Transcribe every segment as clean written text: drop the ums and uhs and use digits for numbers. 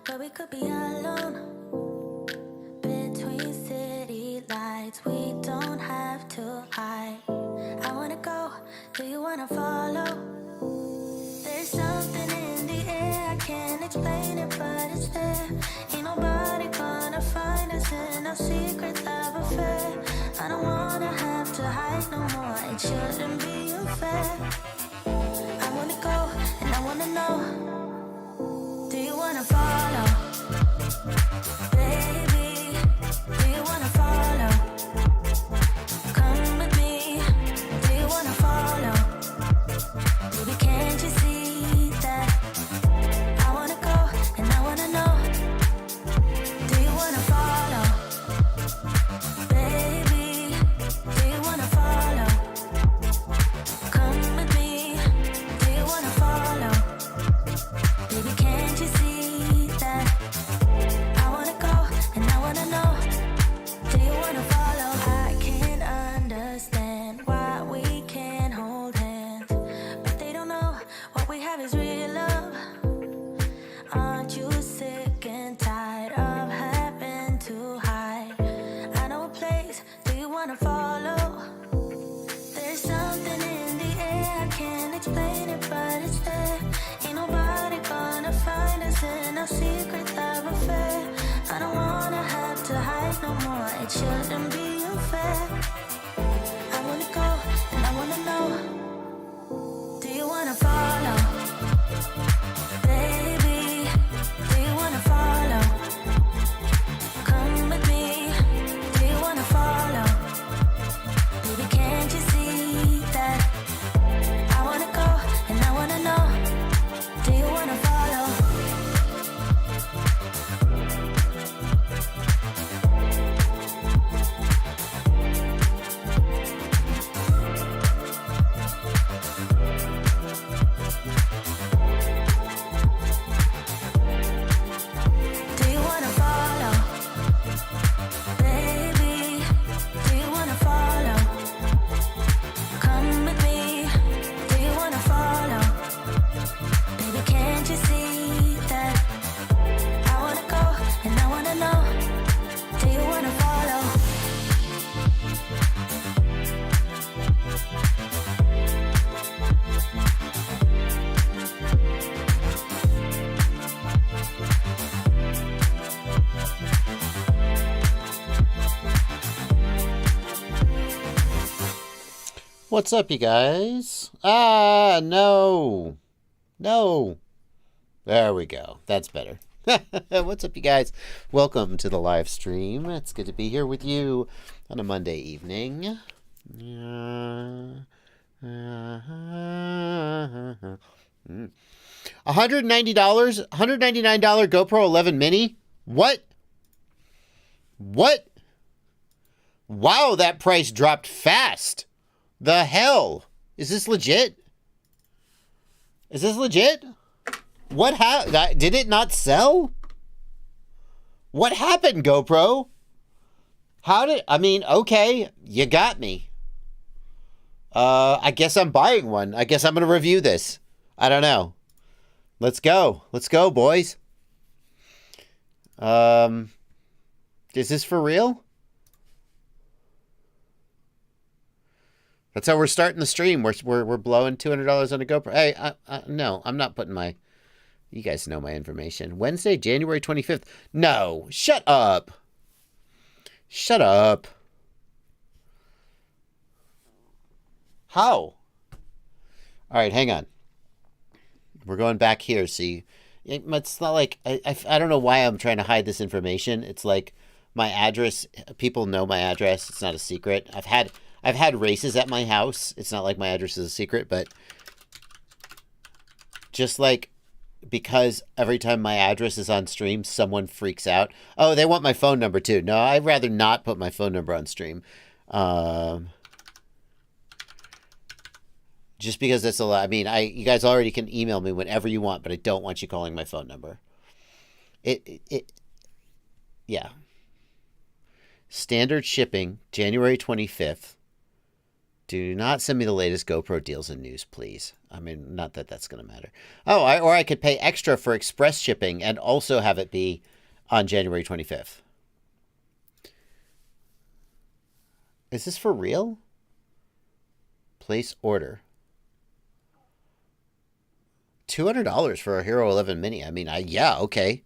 But we could be alone between city lights. We don't have to hide. I wanna go, do you wanna follow? There's something in the air, I can't explain it, but it's there. Ain't nobody gonna find us in our secret love affair. I don't wanna have to hide no more, it shouldn't be unfair. I wanna go, and I wanna know, do you wanna follow? Baby, do you wanna follow? Come with me, do you wanna follow? Baby, can't you see that? I wanna go, and I wanna know, do you wanna follow? Baby, do you wanna follow? Come with me, do you wanna follow? Baby, can't you see that? I wanna go, and I wanna know, do you wanna follow? I can't understand why we can't hold hands, but they don't know what we have is real love. Aren't you sick and tired of having to hide? I know a place, do you wanna follow? There's something in the air, I can't explain it, but it's there. Ain't nobody gonna find us in our secret love affair. I don't wanna have to hide no more, it shouldn't be unfair. I wanna go, and I wanna know, do you wanna follow? Baby, do you wanna follow? Come with me, do you wanna follow? Baby, can't you see that? I wanna go, and I wanna know, do you wanna follow? Do you wanna follow? Baby, do you wanna follow? Come with me, do you wanna follow? Baby, can't you see that? I wanna go, and I wanna know, do you wanna follow? What's up, you guys? Ah, no. No. There we go. That's better. What's up, you guys? Welcome to the live stream. It's good to be here with you on a Monday evening. $190 $199 GoPro 11 Mini? What? What? Wow, that price dropped fast. The hell? Is this legit? Is this legit? What did it not sell? What happened, GoPro? Okay, you got me. I guess I'm buying one. I guess I'm going to review this. I don't know. Let's go. Let's go, boys. Is this for real? That's how we're starting the stream. We're blowing $200 on a GoPro. Hey, no, I'm not putting my... You guys know my information. Wednesday, January 25th. No, shut up. Shut up. How? All right, hang on. We're going back here. See, it's not like I don't know why I'm trying to hide this information. It's like my address. People know my address. It's not a secret. I've had races at my house. It's not like my address is a secret, but just like because every time my address is on stream, someone freaks out. Oh, they want my phone number too. No, I'd rather not put my phone number on stream. Just because that's a lot. I mean, you guys already can email me whenever you want, but I don't want you calling my phone number. Yeah. Standard shipping, January 25th. Do not send me the latest GoPro deals and news, please. I mean, not that that's going to matter. Oh, or I could pay extra for express shipping and also have it be on January 25th. Is this for real? Place order. $200 for a Hero 11 Mini. I mean, yeah, okay.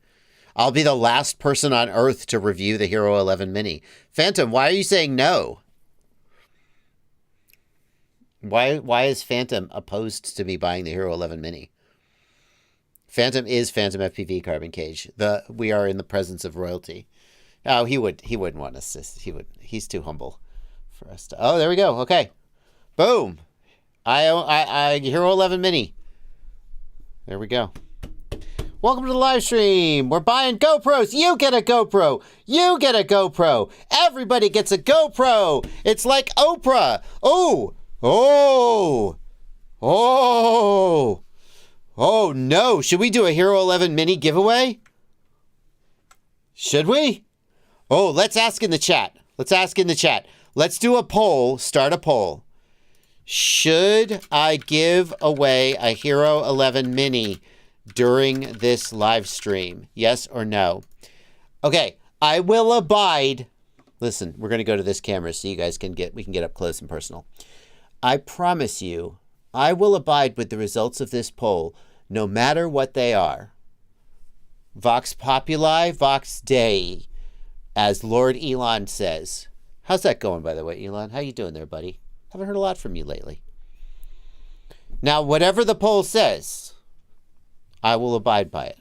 I'll be the last person on Earth to review the Hero 11 Mini. Phantom, why are you saying no? Why is Phantom opposed to me buying the Hero 11 Mini? Phantom is Phantom FPV Carbon Cage. We are in the presence of royalty. Oh, he wouldn't want us. He's too humble for us to. Oh, there we go. Okay, boom. I Hero 11 Mini. There we go. Welcome to the live stream. We're buying GoPros. You get a GoPro. You get a GoPro. Everybody gets a GoPro. It's like Oprah. Oh. Oh, oh, oh no. Should we do a Hero 11 Mini giveaway? Should we? Oh, let's ask in the chat. Let's do a poll. Start a poll. Should I give away a Hero 11 Mini during this live stream? Yes or no? Okay, I will abide. Listen, we're going to go to this camera so you guys we can get up close and personal. I promise you, I will abide with the results of this poll, no matter what they are. Vox Populi, Vox Dei, as Lord Elon says. How's that going, by the way, Elon? How you doing there, buddy? Haven't heard a lot from you lately. Now, whatever the poll says, I will abide by it.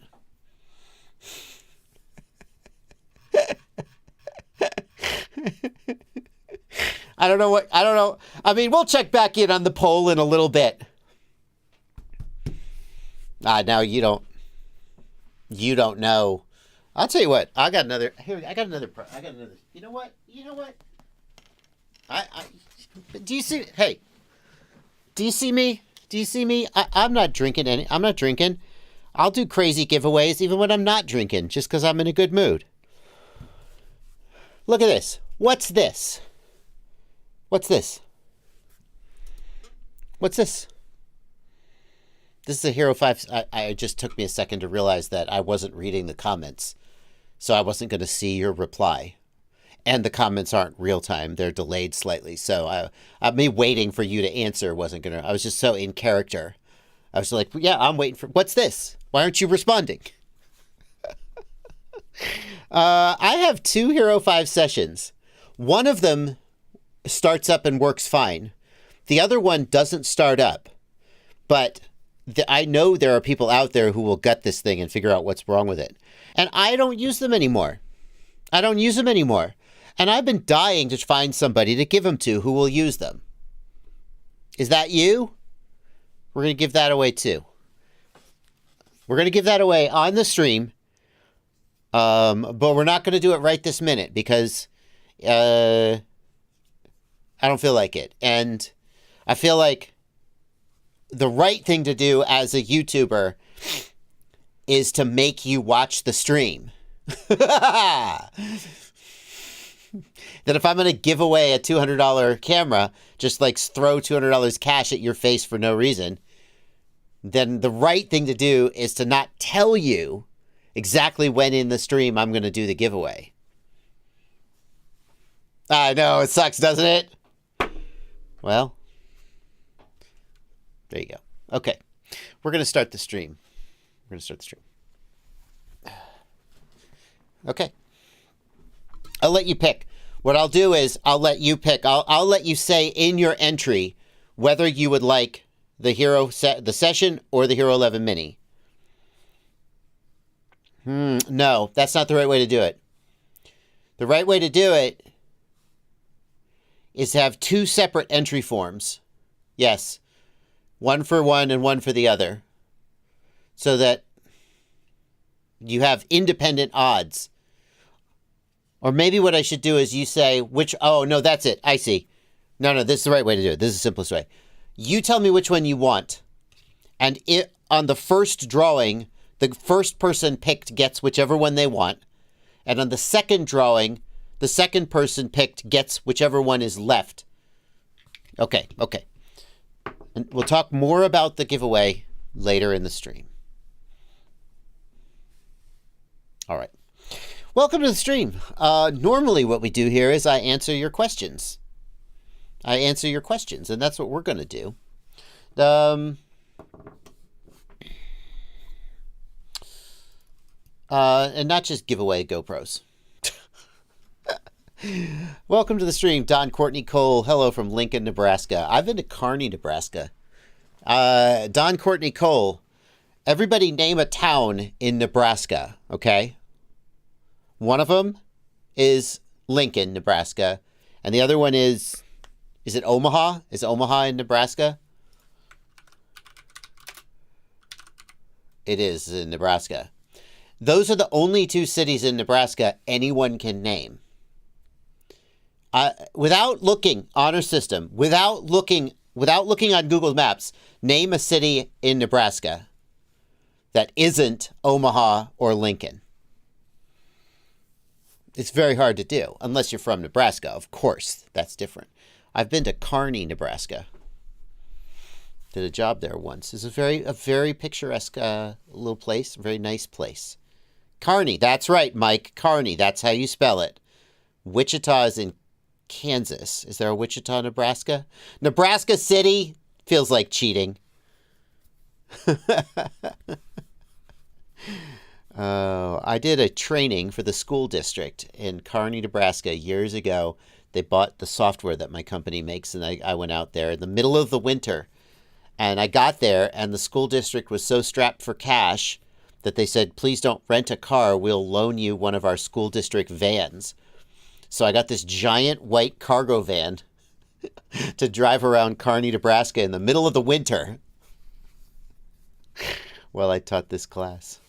I don't know. I mean, we'll check back in on the poll in a little bit. Now you don't know. I'll tell you what. I got another. You know what? Do you see? Hey, do you see me? I'm not drinking I'm not drinking. I'll do crazy giveaways even when I'm not drinking, just because I'm in a good mood. Look at this. What's this? This is a Hero 5. I just took me a second to realize that I wasn't reading the comments. So I wasn't going to see your reply. And the comments aren't real time. They're delayed slightly. So me waiting for you to answer wasn't going to. I was just so in character. I was like, yeah, I'm waiting for. What's this? Why aren't you responding? I have 2 Hero 5 sessions. One of them starts up and works fine. The other one doesn't start up. But I know there are people out there who will gut this thing and figure out what's wrong with it. And I don't use them anymore. And I've been dying to find somebody to give them to who will use them. Is that you? We're going to give that away too. We're going to give that away on the stream. But we're not going to do it right this minute because I don't feel like it. And I feel like the right thing to do as a YouTuber is to make you watch the stream. That if I'm going to give away a $200 camera, just like throw $200 cash at your face for no reason, then the right thing to do is to not tell you exactly when in the stream I'm going to do the giveaway. I know, it sucks, doesn't it? Well, there you go. Okay, we're going to start the stream. Okay. I'll let you pick. What I'll do is I'll let you pick. I'll let you say in your entry whether you would like the the session or the Hero 11 Mini. No, that's not the right way to do it. The right way to do it is to have 2 separate entry forms. Yes. One for one and one for the other. So that you have independent odds. Or maybe what I should do is you say which... Oh, no, that's it. I see. No, this is the right way to do it. This is the simplest way. You tell me which one you want. And on the first drawing, the first person picked gets whichever one they want. And on the second drawing, the second person picked gets whichever one is left. Okay. And we'll talk more about the giveaway later in the stream. All right. Welcome to the stream. Normally what we do here is I answer your questions. And that's what we're going to do. And not just give away GoPros. Welcome to the stream, Don Courtney Cole. Hello from Lincoln, Nebraska. I've been to Kearney, Nebraska. Don Courtney Cole. Everybody name a town in Nebraska, okay? One of them is Lincoln, Nebraska. And the other one is it Omaha? Is Omaha in Nebraska? It is in Nebraska. Those are the only two cities in Nebraska anyone can name. Without looking, honor system, without looking on Google Maps, name a city in Nebraska that isn't Omaha or Lincoln. It's very hard to do, unless you're from Nebraska. Of course, that's different. I've been to Kearney, Nebraska. Did a job there once. It's a very picturesque little place, a very nice place. Kearney, that's right, Mike. Kearney, that's how you spell it. Wichita is in Kansas. Is there a Wichita, Nebraska? Nebraska City feels like cheating. I did a training for the school district in Kearney, Nebraska years ago. They bought the software that my company makes, and I went out there in the middle of the winter. And I got there, and the school district was so strapped for cash that they said, please don't rent a car. We'll loan you one of our school district vans. So I got this giant white cargo van to drive around Kearney, Nebraska in the middle of the winter while I taught this class.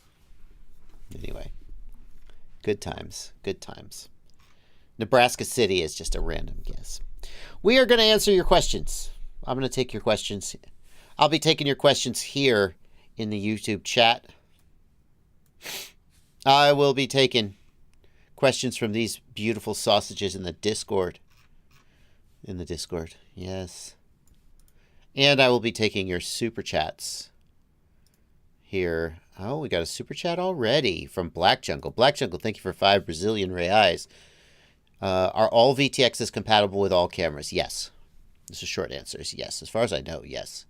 Anyway, good times. Nebraska City is just a random guess. We are going to answer your questions. I'm going to take your questions. I'll be taking your questions here in the YouTube chat. I will be taking questions from these beautiful sausages in the Discord. Yes. And I will be taking your super chats here. Oh, we got a super chat already from Black Jungle. Black Jungle, thank you for 5 Brazilian reais. Are all VTXs compatible with all cameras? Yes. This is short answers. Yes. As far as I know, yes.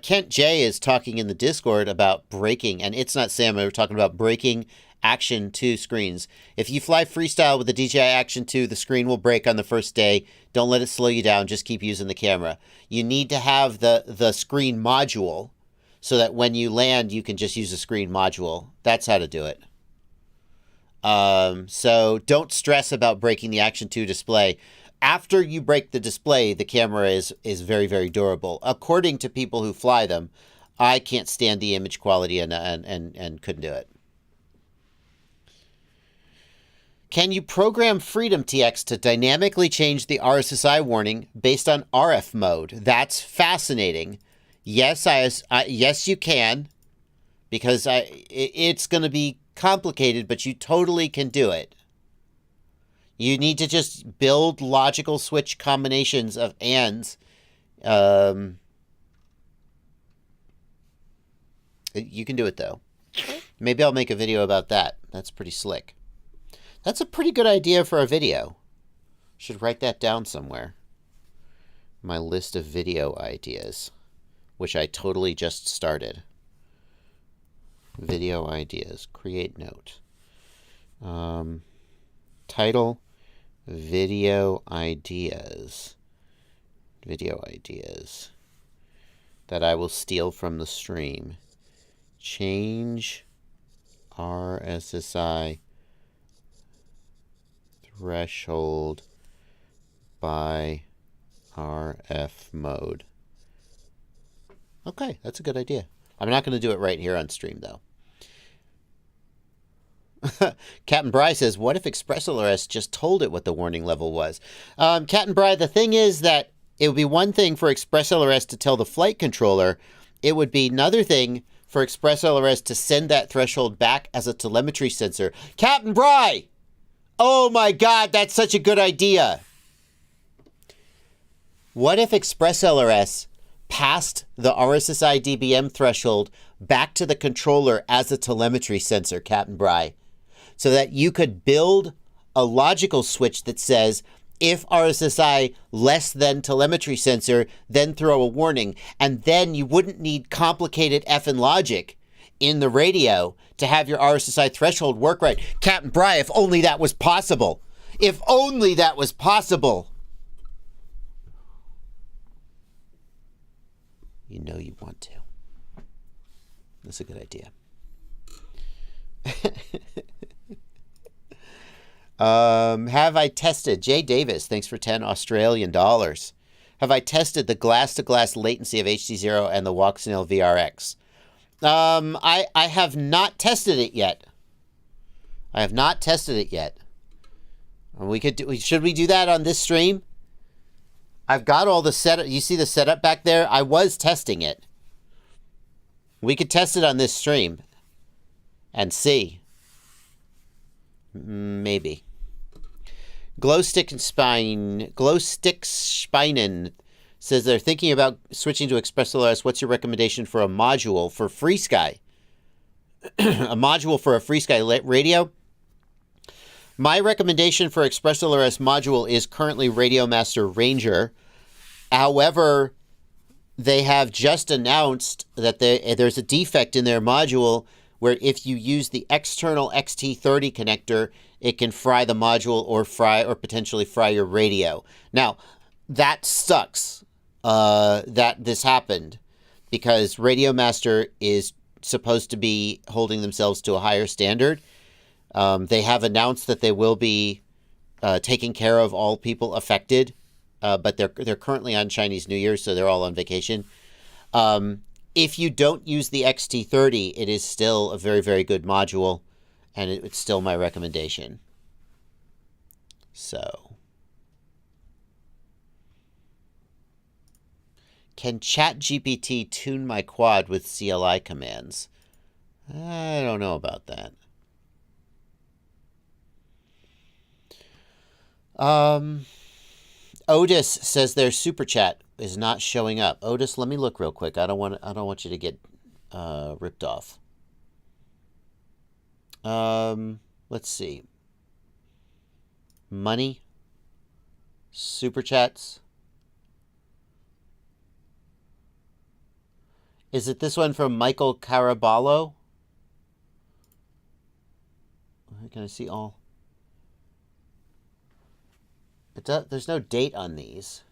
Kent J is talking in the Discord about breaking, and it's not Sam. We're talking about breaking Action 2 screens. If you fly freestyle with the DJI Action 2, the screen will break on the first day. Don't let it slow you down. Just keep using the camera. You need to have the screen module so that when you land, you can just use the screen module. That's how to do it. So don't stress about breaking the Action 2 display. After you break the display, the camera is very, very durable. According to people who fly them, I can't stand the image quality and couldn't do it. Can you program Freedom TX to dynamically change the RSSI warning based on RF mode? That's fascinating. Yes, yes, you can, because it's going to be complicated, but you totally can do it. You need to just build logical switch combinations of ands. You can do it, though. Maybe I'll make a video about that. That's pretty slick. That's a pretty good idea for a video. Should write that down somewhere. My list of video ideas, which I totally just started. Video ideas. Create note. Title. Video ideas. Video ideas that I will steal from the stream. Change RSSI threshold by RF mode. Okay, that's a good idea. I'm not going to do it right here on stream, though. Captain Bry says, what if ExpressLRS just told it what the warning level was? Captain Bry, the thing is that it would be one thing for ExpressLRS to tell the flight controller. It would be another thing for ExpressLRS to send that threshold back as a telemetry sensor. Captain Bry! Oh my God, that's such a good idea. What if ExpressLRS passed the RSSI dBm threshold back to the controller as a telemetry sensor, Captain Bry, so that you could build a logical switch that says, if RSSI less than telemetry sensor, then throw a warning, and then you wouldn't need complicated effing logic in the radio to have your RSSI threshold work right. Captain Bry, if only that was possible. If only that was possible. You know you want to. That's a good idea. Have I tested, Jay Davis, thanks for 10 Australian dollars. Have I tested the glass-to-glass latency of HD0 and the Walksnail VRX? I have not tested it yet. I have not tested it yet. Should we do that on this stream? I've got all the setup. You see the setup back there? I was testing it. We could test it on this stream and see. Maybe. Glowstick Spinen says they're thinking about switching to ExpressLRS. What's your recommendation for a module for FreeSky? A module for a FreeSky radio? My recommendation for ExpressLRS module is currently Radiomaster Ranger. However, they have just announced that there's a defect in their module where if you use the external XT30 connector, it can fry the module or potentially fry your radio. Now, that sucks that this happened because Radiomaster is supposed to be holding themselves to a higher standard. They have announced that they will be taking care of all people affected, but they're currently on Chinese New Year, so they're all on vacation. If you don't use the XT30, it is still a very, very good module, and it's still my recommendation. So, can ChatGPT tune my quad with CLI commands? I don't know about that. Otis says their super chat is not showing up. Otis, let me look real quick. I don't want you to get ripped off. Let's see. Money. Super chats. Is it this one from Michael Caraballo? Can I see all? There's no date on these.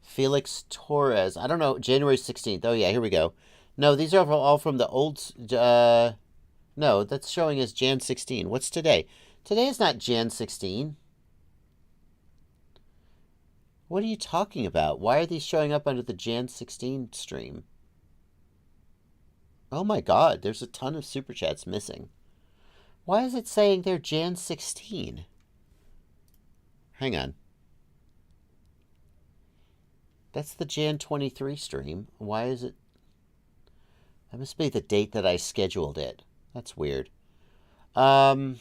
Felix Torres. I don't know. January 16th. Oh, yeah. Here we go. No, these are all from the old... no, that's showing as Jan 16. What's today? Today is not Jan 16. What are you talking about? Why are these showing up under the Jan 16 stream? Oh, my God. There's a ton of super chats missing. Why is it saying they're Jan 16? Hang on. That's the Jan 23 stream. Why is it? That must be the date that I scheduled it. That's weird. Let's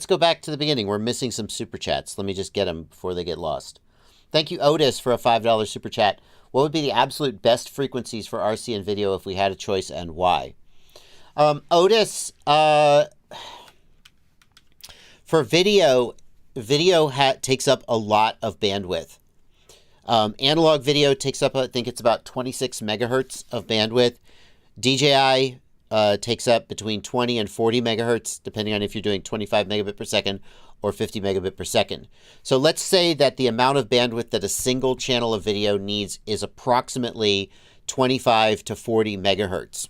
go back to the beginning. We're missing some super chats. Let me just get them before they get lost. Thank you, Otis, for a $5 super chat. What would be the absolute best frequencies for RC and video if we had a choice, and why? Otis, for video takes up a lot of bandwidth. Analog video takes up, I think it's about 26 megahertz of bandwidth. DJI takes up between 20 and 40 megahertz, depending on if you're doing 25 megabit per second or 50 megabit per second. So let's say that the amount of bandwidth that a single channel of video needs is approximately 25 to 40 megahertz.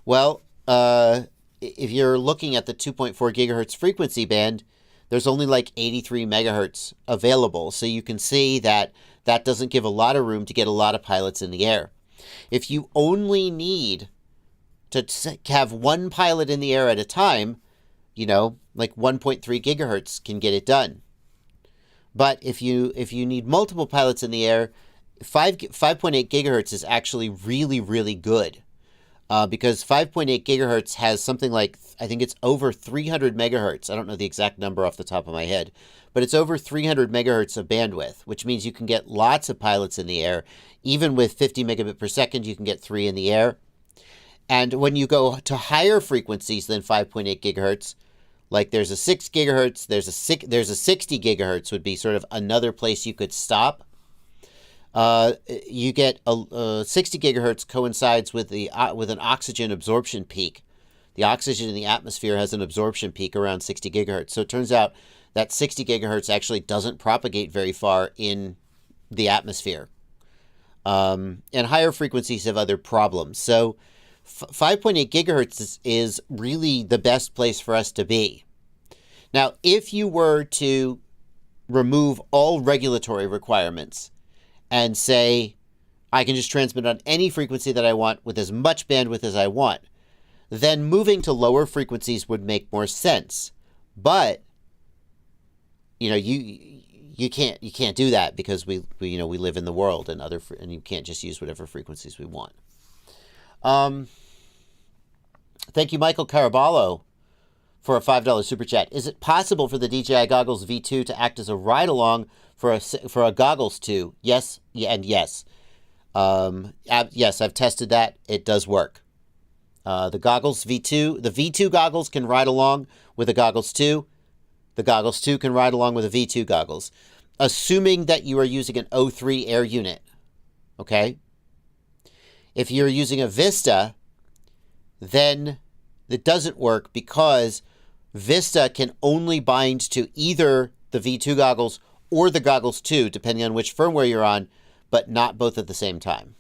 Well, if you're looking at the 2.4 gigahertz frequency band, there's only like 83 megahertz available. So you can see that that doesn't give a lot of room to get a lot of pilots in the air. If you only need to have one pilot in the air at a time, you know, like 1.3 gigahertz can get it done. But if you need multiple pilots in the air, 5.8 gigahertz is actually really, really good. because 5.8 gigahertz has something like, I think it's over 300 megahertz. I don't know the exact number off the top of my head, but it's over 300 megahertz of bandwidth, which means you can get lots of pilots in the air. Even with 50 megabit per second, you can get 3 in the air. And when you go to higher frequencies than 5.8 gigahertz, like there's a 6 gigahertz, there's a 60 gigahertz would be sort of another place you could stop. You get a 60 gigahertz coincides with an oxygen absorption peak. The oxygen in the atmosphere has an absorption peak around 60 gigahertz. So it turns out that 60 gigahertz actually doesn't propagate very far in the atmosphere. And higher frequencies have other problems. So 5.8 gigahertz is really the best place for us to be. Now, if you were to remove all regulatory requirements and say, I can just transmit on any frequency that I want with as much bandwidth as I want, then moving to lower frequencies would make more sense. But, you know, you can't do that because we live in the world and you can't just use whatever frequencies we want. Thank you, Michael Caraballo, for a $5 super chat. Is it possible for the DJI Goggles V2 to act as a ride-along for a Goggles 2? Yes, and yes. Yes, I've tested that. It does work. The Goggles V2, the V2 goggles can ride along with a Goggles 2. The Goggles 2 can ride along with a V2 goggles, assuming that you are using an O3 air unit. Okay? If you're using a Vista, then it doesn't work because Vista can only bind to either the V2 goggles or the Goggles 2, depending on which firmware you're on, but not both at the same time.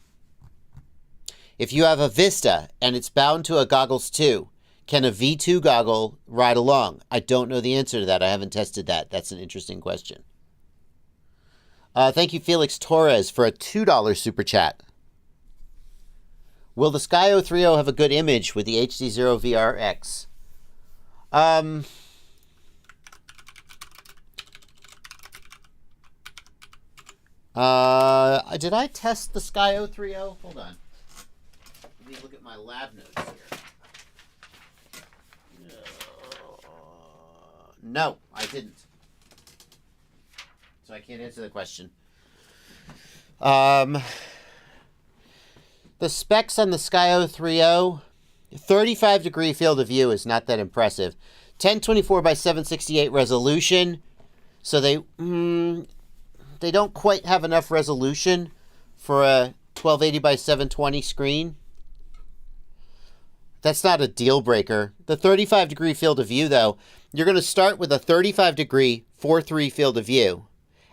If you have a Vista and it's bound to a Goggles 2, can a V2 goggle ride along? I don't know the answer to that. I haven't tested that. That's an interesting question. Thank you, Felix Torres, for a $2 super chat. Will the Skyo 3.0 have a good image with the HD0 VRX? Did I test the Skyo 3.0? Hold on. Let me look at my lab notes here. No, I didn't. So I can't answer the question. The specs on the Skyo 3.0, 35 degree field of view is not that impressive. 1024 by 768 resolution. So they don't quite have enough resolution for a 1280 by 720 screen. That's not a deal breaker. The 35 degree field of view, though, you're going to start with a 35 degree 4.3 field of view,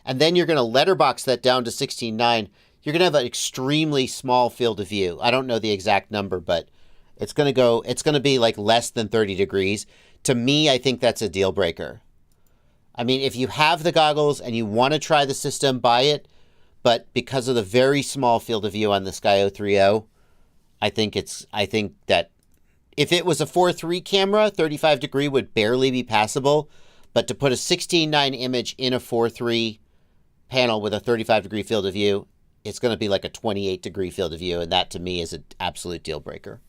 and then you're going to letterbox that down to 16.9. You're going to have an extremely small field of view. I don't know the exact number, but it's going to be like less than 30 degrees. To me, I think that's a deal breaker. I mean, if you have the goggles and you want to try the system, buy it. But because of the very small field of view on the Skyo 3.0, I think that if it was a 4.3 camera, 35 degree would barely be passable. But to put a 16.9 image in a 4.3 panel with a 35 degree field of view, it's going to be like a 28 degree field of view. And that to me is an absolute deal breaker.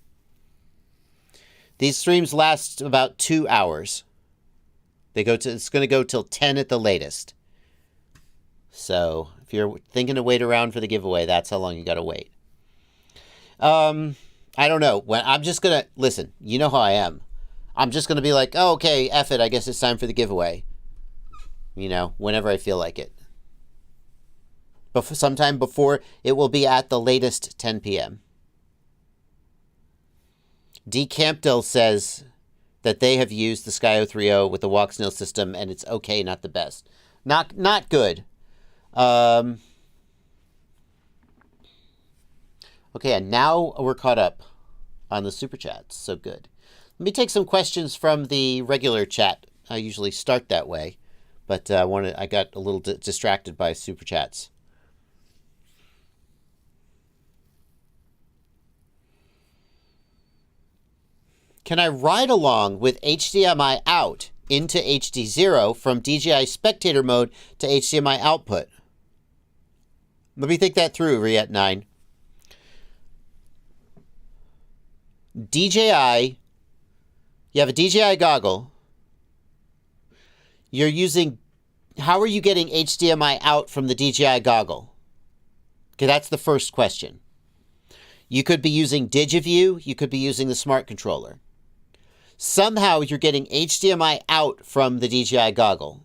These streams last about 2 hours. It's going to go till 10 at the latest. So if you're thinking to wait around for the giveaway, that's how long you got to wait. I don't know. I'm just going to, listen, you know how I am. I'm just going to be like, oh, okay, F it. I guess it's time for the giveaway. You know, whenever I feel like it. Sometime before, it will be at the latest 10 p.m. D. Campdell says that they have used the Skyo 3.0 with the Walksnail system, and it's okay, not the best. Not good. Okay, and now we're caught up on the super chats. So good. Let me take some questions from the regular chat. I usually start that way, but I got a little distracted by super chats. Can I ride along with HDMI out into HD0 from DJI spectator mode to HDMI output? Let me think that through, Riet9. DJI, you have a DJI goggle. You're using, how are you getting HDMI out from the DJI goggle? Okay, that's the first question. You could be using DigiView. You could be using the smart controller. Somehow you're getting HDMI out from the DJI goggle.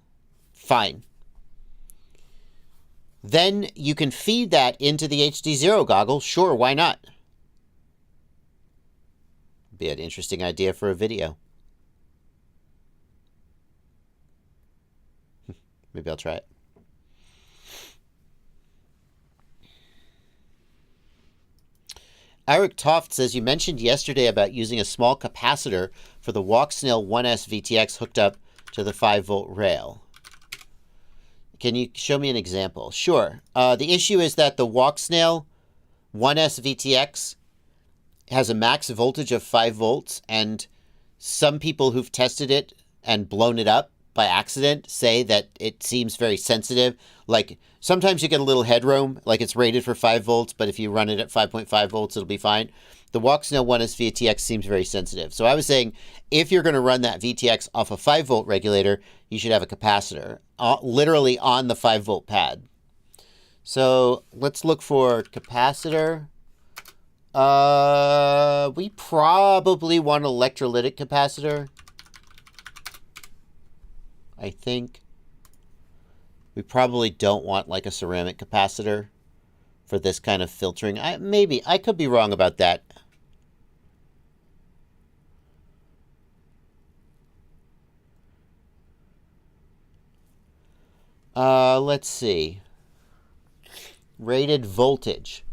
Fine. Then you can feed that into the HD0 goggle. Sure, why not? Be an interesting idea for a video. Maybe I'll try it. Eric Toft says, you mentioned yesterday about using a small capacitor for the Walksnail 1S VTX hooked up to the 5-volt rail. Can you show me an example? Sure. The issue is that the Walksnail 1S VTX has a max voltage of 5 volts, and some people who've tested it and blown it up by accident say that it seems very sensitive. Like, sometimes you get a little headroom, like it's rated for 5 volts, but if you run it at 5.5 volts, it'll be fine. The Walksnail 1S VTX seems very sensitive. So I was saying, if you're going to run that VTX off a 5-volt regulator, you should have a capacitor, literally on the 5-volt pad. So let's look for capacitor. We probably want an electrolytic capacitor. I think we probably don't want like a ceramic capacitor for this kind of filtering. Maybe I could be wrong about that. Let's see. Rated voltage.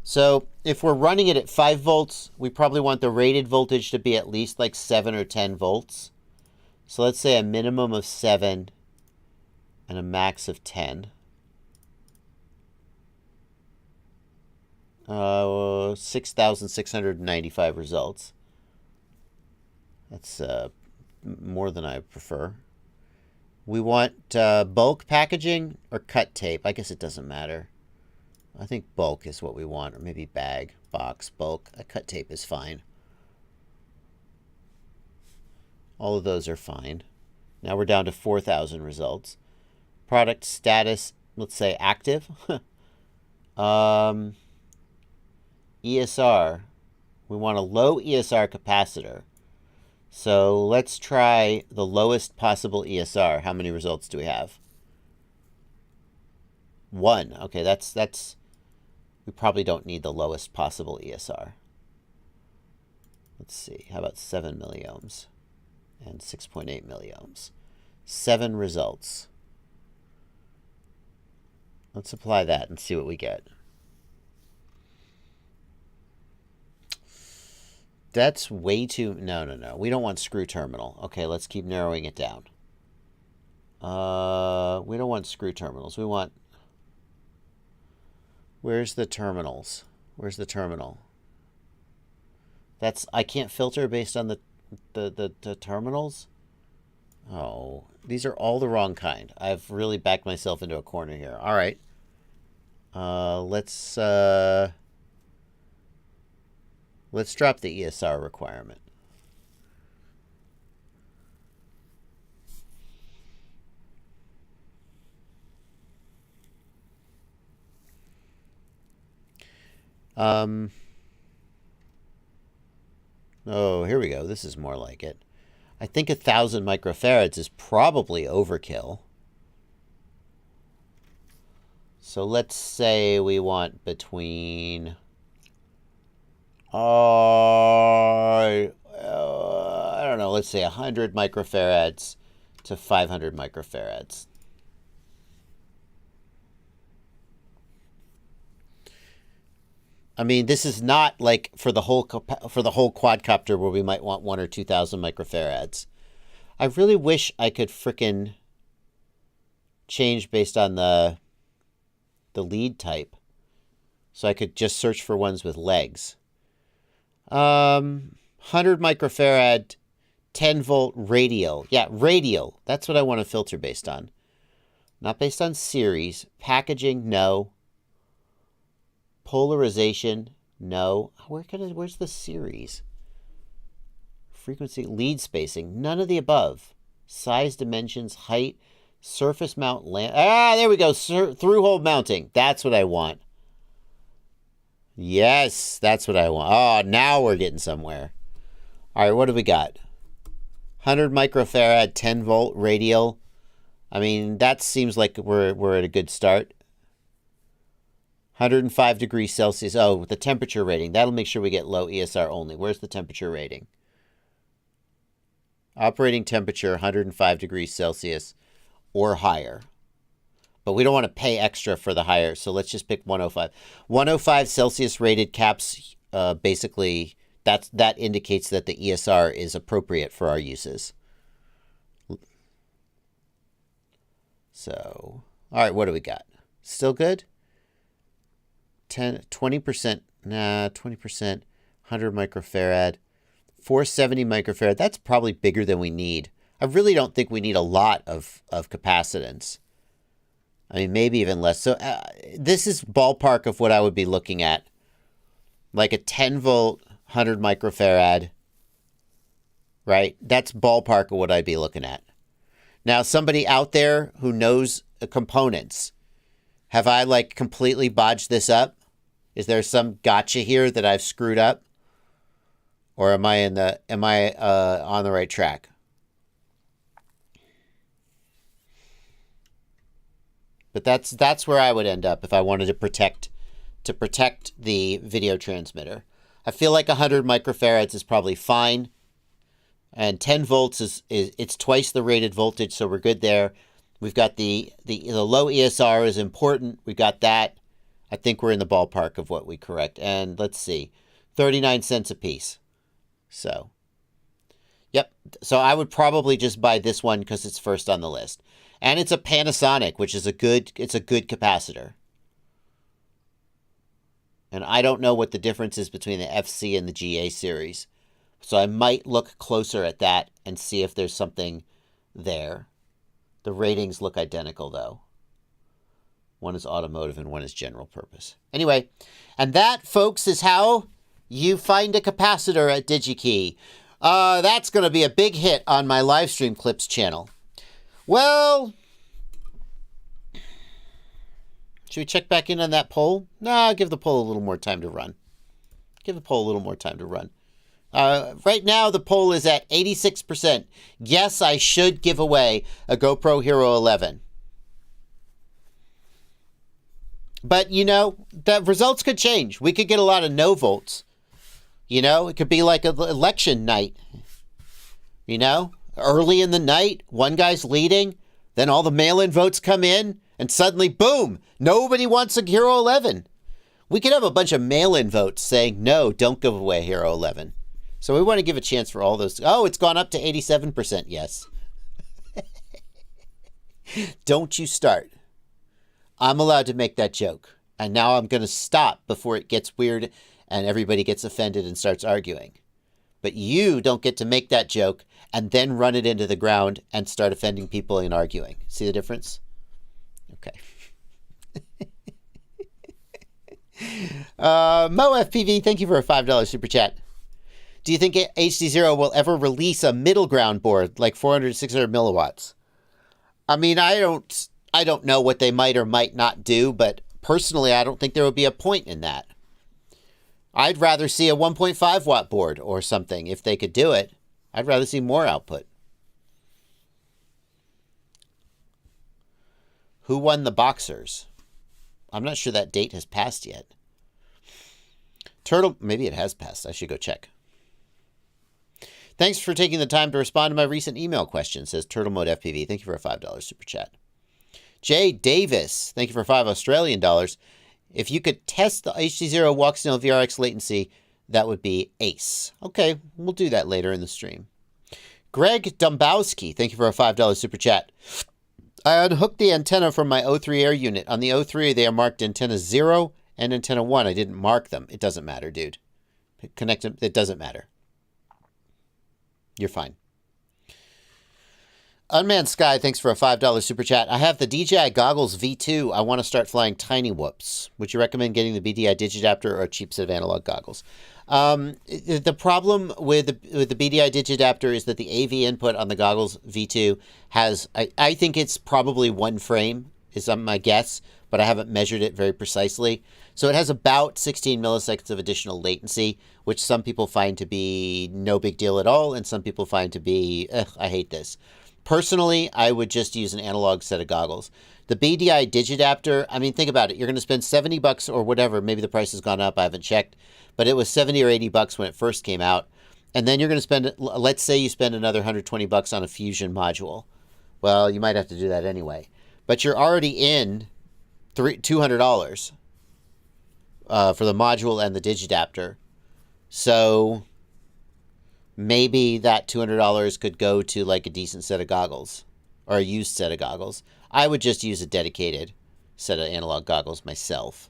So if we're running it at 5 volts, we probably want the rated voltage to be at least like 7 or 10 volts. So let's say a minimum of 7 and a max of 10. 6,695 results. That's more than I prefer. We want bulk packaging or cut tape. I guess it doesn't matter. I think bulk is what we want, or maybe bag, box, bulk. A cut tape is fine. All of those are fine. Now we're down to 4,000 results. Product status, let's say active. ESR. We want a low ESR capacitor. So let's try the lowest possible ESR. How many results do we have? 1. Okay, that's we probably don't need the lowest possible ESR. Let's see. How about 7 milliohms and 6.8 milliohms? 7 results. Let's apply that and see what we get. That's way too... No. We don't want screw terminal. Okay, let's keep narrowing it down. We don't want screw terminals. We want... Where's the terminals? Where's the terminal? That's... I can't filter based on the terminals? Oh, these are all the wrong kind. I've really backed myself into a corner here. All right. Let's drop the ESR requirement. Oh, here we go. This is more like it. I think 1,000 microfarads is probably overkill. So let's say we want between... I don't know, let's say 100 microfarads to 500 microfarads. I mean, this is not like for the whole quadcopter where we might want 1,000 or 2,000 microfarads. I really wish I could frickin' change based on the lead type, so I could just search for ones with legs. 100 microfarad, 10 volt radial. Yeah, radial. That's what I want to filter based on. Not based on series. Packaging, no. Polarization, no. Where's the series? frequency, lead spacing, none of the above. Size, dimensions, height, surface mount, there we go. Through-hole mounting. That's what I want. Yes, that's what I want. Oh, now we're getting somewhere. All right, what do we got? 100 microfarad, 10 volt radial. I mean, that seems like we're at a good start. 105 degrees Celsius. Oh, the temperature rating. That'll make sure we get low ESR only. Where's the temperature rating? Operating temperature, 105 degrees Celsius or higher. But we don't want to pay extra for the higher, so let's just pick 105. 105 Celsius rated caps, basically, that indicates that the ESR is appropriate for our uses. So, all right, what do we got? Still good? 20%, 20%, 100 microfarad, 470 microfarad. That's probably bigger than we need. I really don't think we need a lot of capacitance. I mean, maybe even less. So this is ballpark of what I would be looking at. Like a 10 volt, 100 microfarad, right? That's ballpark of what I'd be looking at. Now, somebody out there who knows components, have I like completely bodged this up? Is there some gotcha here that I've screwed up? Or am I on the right track? But that's where I would end up if I wanted to protect the video transmitter. I feel like 100 microfarads is probably fine. And 10 volts is it's twice the rated voltage, so we're good there. We've got the low ESR is important. We got that. I think we're in the ballpark of what we correct. And let's see, 39 cents a piece. So, yep. So I would probably just buy this one because it's first on the list. And it's a Panasonic, which is a good capacitor. And I don't know what the difference is between the FC and the GA series. So I might look closer at that and see if there's something there. The ratings look identical, though. One is automotive and one is general purpose. Anyway, and that, folks, is how you find a capacitor at DigiKey. That's going to be a big hit on my Livestream Clips channel. Well, should we check back in on that poll? No, give the poll a little more time to run. Give the poll a little more time to run. Right now, the poll is at 86%. Yes, I should give away a GoPro Hero 11. But, you know, the results could change. We could get a lot of no votes. You know, it could be like an election night. You know, early in the night, one guy's leading, then all the mail-in votes come in, and suddenly, boom, nobody wants a Hero 11. We could have a bunch of mail-in votes saying, no, don't give away Hero 11. So we want to give a chance for all those. Oh, it's gone up to 87%, yes. Don't you start. I'm allowed to make that joke. And now I'm going to stop before it gets weird and everybody gets offended and starts arguing. But you don't get to make that joke and then run it into the ground and start offending people and arguing. See the difference? Okay. Mo FPV, thank you for a $5 super chat. Do you think HD0 will ever release a middle ground board like 400, 600 milliwatts? I mean, I don't know what they might or might not do, but personally, I don't think there would be a point in that. I'd rather see a 1.5 watt board or something if they could do it. I'd rather see more output. Who won the Boxers? I'm not sure that date has passed yet. Turtle, maybe it has passed. I should go check. Thanks for taking the time to respond to my recent email question, says Turtle Mode FPV. Thank you for a $5 super chat. Jay Davis, thank you for 5 Australian dollars. If you could test the HD0 Walksnail VRX latency, that would be ace. Okay, we'll do that later in the stream. Greg Dombowski, thank you for a $5 super chat. I unhooked the antenna from my O3 air unit. On the O3, they are marked antenna 0 and antenna 1. I didn't mark them. It doesn't matter, dude. Connect them. It doesn't matter. You're fine. Unmanned Sky, thanks for a $5 super chat. I have the DJI Goggles V2. I want to start flying tiny whoops. Would you recommend getting the BDI Digidaptor or a cheap set of analog goggles? The problem with the BDI digidapter is that the AV input on the goggles V2 has, I think it's probably 1 frame is my guess, but I haven't measured it very precisely. So it has about 16 milliseconds of additional latency, which some people find to be no big deal at all, and some people find to be, I hate this. Personally, I would just use an analog set of goggles. The BDI digidapter, I mean, think about it. You're going to spend $70 or whatever. Maybe the price has gone up. I haven't checked. But it was $70 or $80 when it first came out. And then you're going to spend, let's say you spend another $120 on a Fusion module. Well, you might have to do that anyway. But you're already in $200 for the module and the digidapter. So maybe that $200 could go to like a decent set of goggles or a used set of goggles. I would just use a dedicated set of analog goggles myself.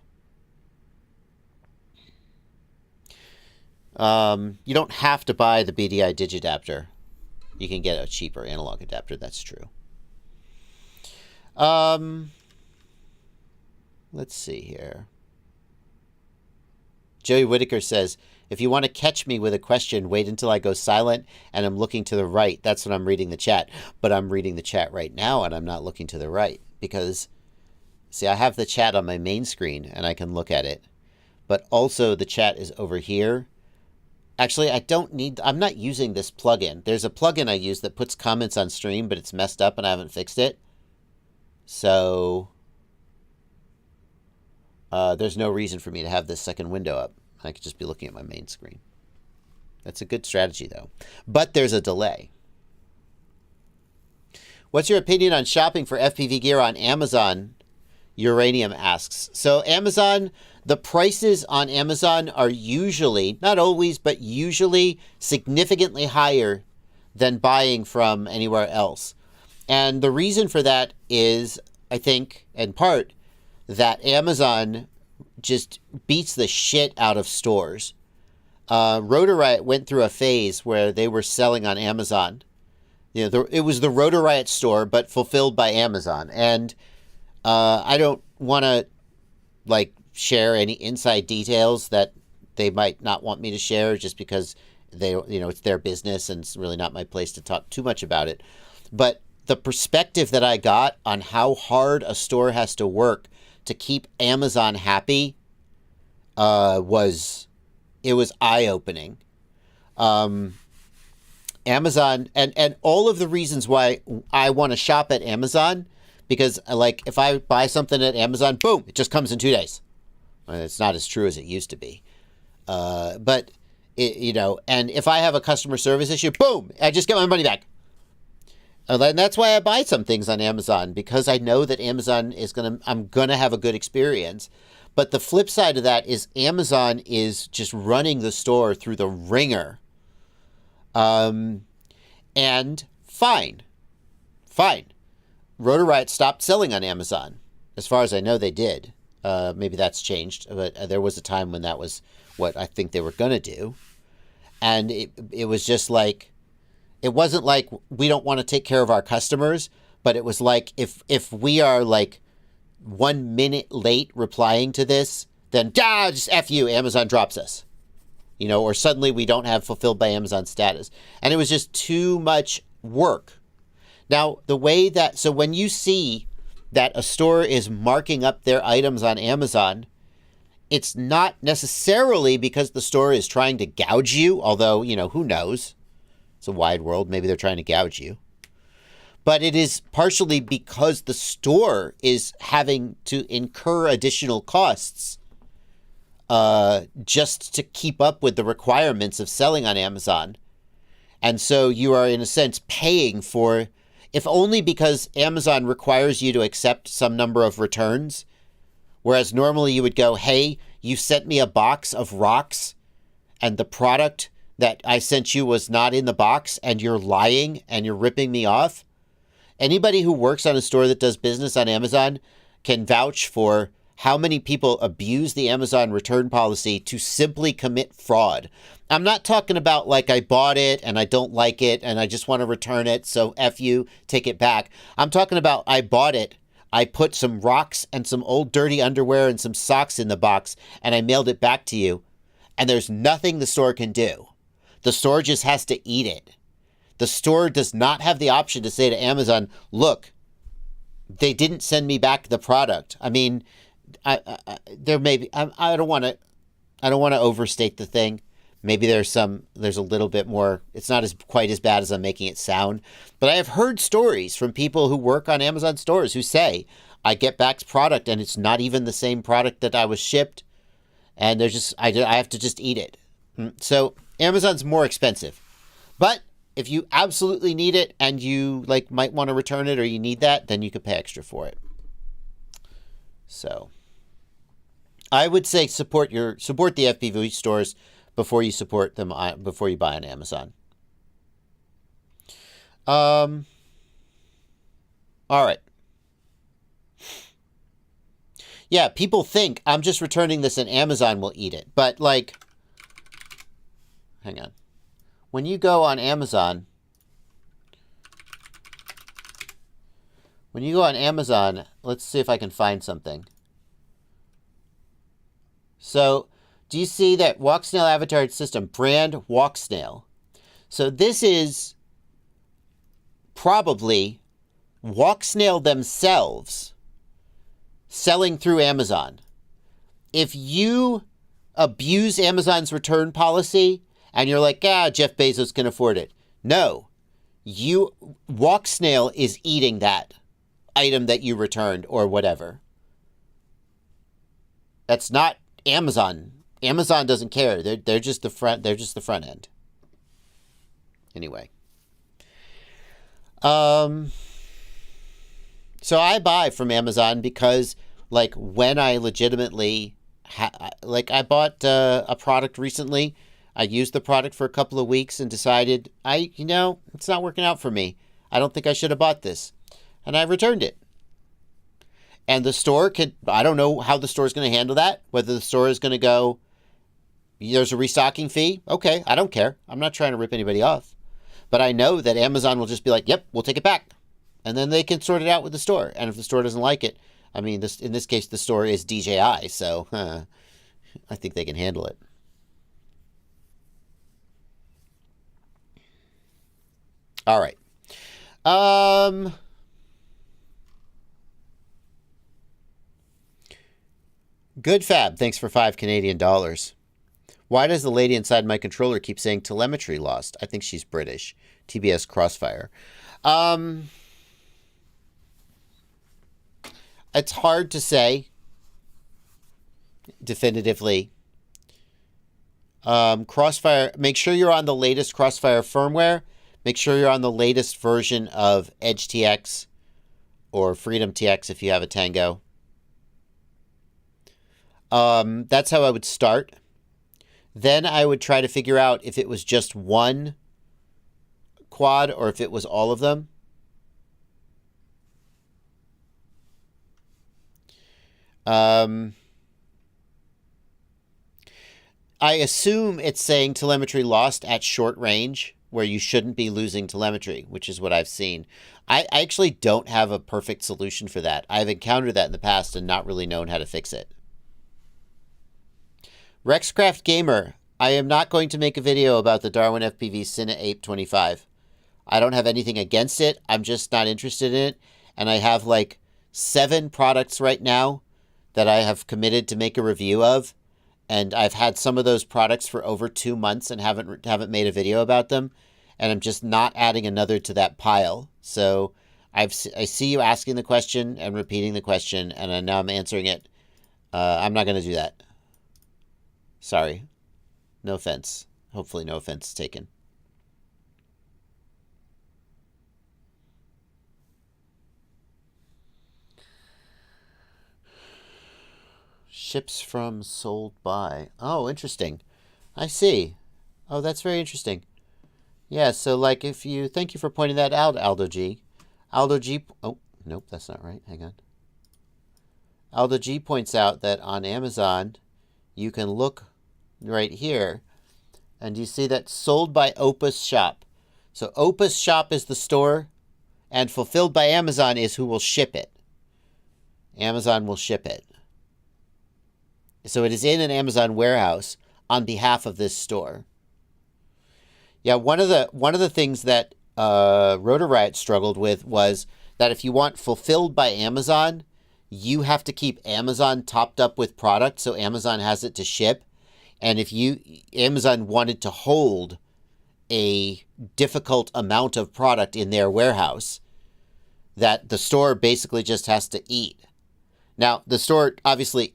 You don't have to buy the BDI digidapter. You can get a cheaper analog adapter. That's true. Let's see here. Joey Whitaker says, if you want to catch me with a question, wait until I go silent and I'm looking to the right. That's when I'm reading the chat. But I'm reading the chat right now and I'm not looking to the right because, see, I have the chat on my main screen and I can look at it. But also the chat is over here. Actually, I'm not using this plugin. There's a plugin I use that puts comments on stream, but it's messed up and I haven't fixed it. So there's no reason for me to have this second window up. I could just be looking at my main screen. That's a good strategy, though. But there's a delay. What's your opinion on shopping for FPV gear on Amazon? Uranium asks. So Amazon, the prices on Amazon are usually, not always, but usually significantly higher than buying from anywhere else. And the reason for that is, I think, in part, that Amazon just beats the shit out of stores. Rotor Riot went through a phase where they were selling on Amazon. You know, it was the Rotor Riot store, but fulfilled by Amazon. And I don't want to like share any inside details that they might not want me to share, just because it's their business and it's really not my place to talk too much about it. But the perspective that I got on how hard a store has to work to keep Amazon happy was eye-opening. Amazon, and all of the reasons why I want to shop at Amazon, because like if I buy something at Amazon, boom, it just comes in 2 days. Well, it's not as true as it used to be. But and if I have a customer service issue, boom, I just get my money back. And that's why I buy some things on Amazon, because I know that Amazon I'm going to have a good experience. But the flip side of that is Amazon is just running the store through the ringer. And fine. Rotor Riot stopped selling on Amazon. As far as I know, they did. Maybe that's changed, but there was a time when that was what I think they were going to do. And it was just like, it wasn't like we don't want to take care of our customers, but it was like if we are like 1 minute late replying to this, then just F you, Amazon drops us. Or suddenly we don't have fulfilled by Amazon status. And it was just too much work. Now, so when you see that a store is marking up their items on Amazon, it's not necessarily because the store is trying to gouge you, although, who knows? It's a wide world. Maybe they're trying to gouge you. But it is partially because the store is having to incur additional costs just to keep up with the requirements of selling on Amazon. And so you are, in a sense, paying for, if only because Amazon requires you to accept some number of returns, whereas normally you would go, hey, you sent me a box of rocks and the product that I sent you was not in the box, and you're lying and you're ripping me off. Anybody who works on a store that does business on Amazon can vouch for how many people abuse the Amazon return policy to simply commit fraud. I'm not talking about like I bought it and I don't like it and I just want to return it, so F you, take it back. I'm talking about I bought it, I put some rocks and some old dirty underwear and some socks in the box, and I mailed it back to you. and there's nothing the store can do. The store just has to eat it. The store does not have the option to say to Amazon, look, they didn't send me back the product. I mean, there may be, I don't want to overstate the thing. Maybe there's a little bit more, it's not quite as bad as I'm making it sound. But I have heard stories from people who work on Amazon stores who say, I get back product and it's not even the same product that I was shipped. And I have to just eat it. So Amazon's more expensive. But if you absolutely need it and you might want to return it or you need that, then you could pay extra for it. So I would say support the FPV stores before you support them before you buy on Amazon. All right. Yeah, people think I'm just returning this and Amazon will eat it. But hang on. When you go on Amazon, let's see if I can find something. So, do you see that Walksnail avatar system, brand Walksnail? So this is probably Walksnail themselves selling through Amazon. If you abuse Amazon's return policy and you're like, Jeff Bezos can afford it. No, Walksnail is eating that item that you returned or whatever. That's not Amazon. Amazon doesn't care. They're just the front end. Anyway. So I buy from Amazon because when I legitimately I bought a product recently. I used the product for a couple of weeks and decided it's not working out for me. I don't think I should have bought this. And I returned it. And the store I don't know how the store is going to handle that. Whether the store is going to go, there's a restocking fee. Okay, I don't care. I'm not trying to rip anybody off. But I know that Amazon will just be like, yep, we'll take it back. And then they can sort it out with the store. And if the store doesn't like it, I mean, in this case, the store is DJI. So I think they can handle it. All right. Good Fab, thanks for $5 Canadian. Why does the lady inside my controller keep saying telemetry lost? I think she's British. TBS Crossfire. It's hard to say definitively. Crossfire, make sure you're on the latest Crossfire firmware. Make sure you're on the latest version of Edge TX or Freedom TX if you have a Tango. That's how I would start. Then I would try to figure out if it was just one quad or if it was all of them. I assume it's saying telemetry lost at short range, where you shouldn't be losing telemetry, which is what I've seen. I actually don't have a perfect solution for that. I've encountered that in the past and not really known how to fix it. Rexcraft Gamer, I am not going to make a video about the Darwin FPV Cine Ape 25. I don't have anything against it. I'm just not interested in it. And I have 7 products right now that I have committed to make a review of. And I've had some of those products for over 2 months and haven't made a video about them. And I'm just not adding another to that pile. So I see you asking the question and repeating the question, and now I'm answering it. I'm not going to do that. Sorry. No offense. Hopefully no offense taken. Ships from sold by. Oh, interesting. I see. Oh, that's very interesting. Yeah, so if you... Thank you for pointing that out, Aldo G. Aldo G... Oh, nope, that's not right. Hang on. Aldo G points out that on Amazon, you can look right here, and you see that sold by Opus Shop. So Opus Shop is the store, and fulfilled by Amazon is who will ship it. Amazon will ship it. So it is in an Amazon warehouse. on behalf of this store. Yeah, one of the things that Rotor Riot struggled with was that if you want fulfilled by Amazon, you have to keep Amazon topped up with product so Amazon has it to ship. And if Amazon wanted to hold a difficult amount of product in their warehouse, that the store basically just has to eat. Now, the store, obviously,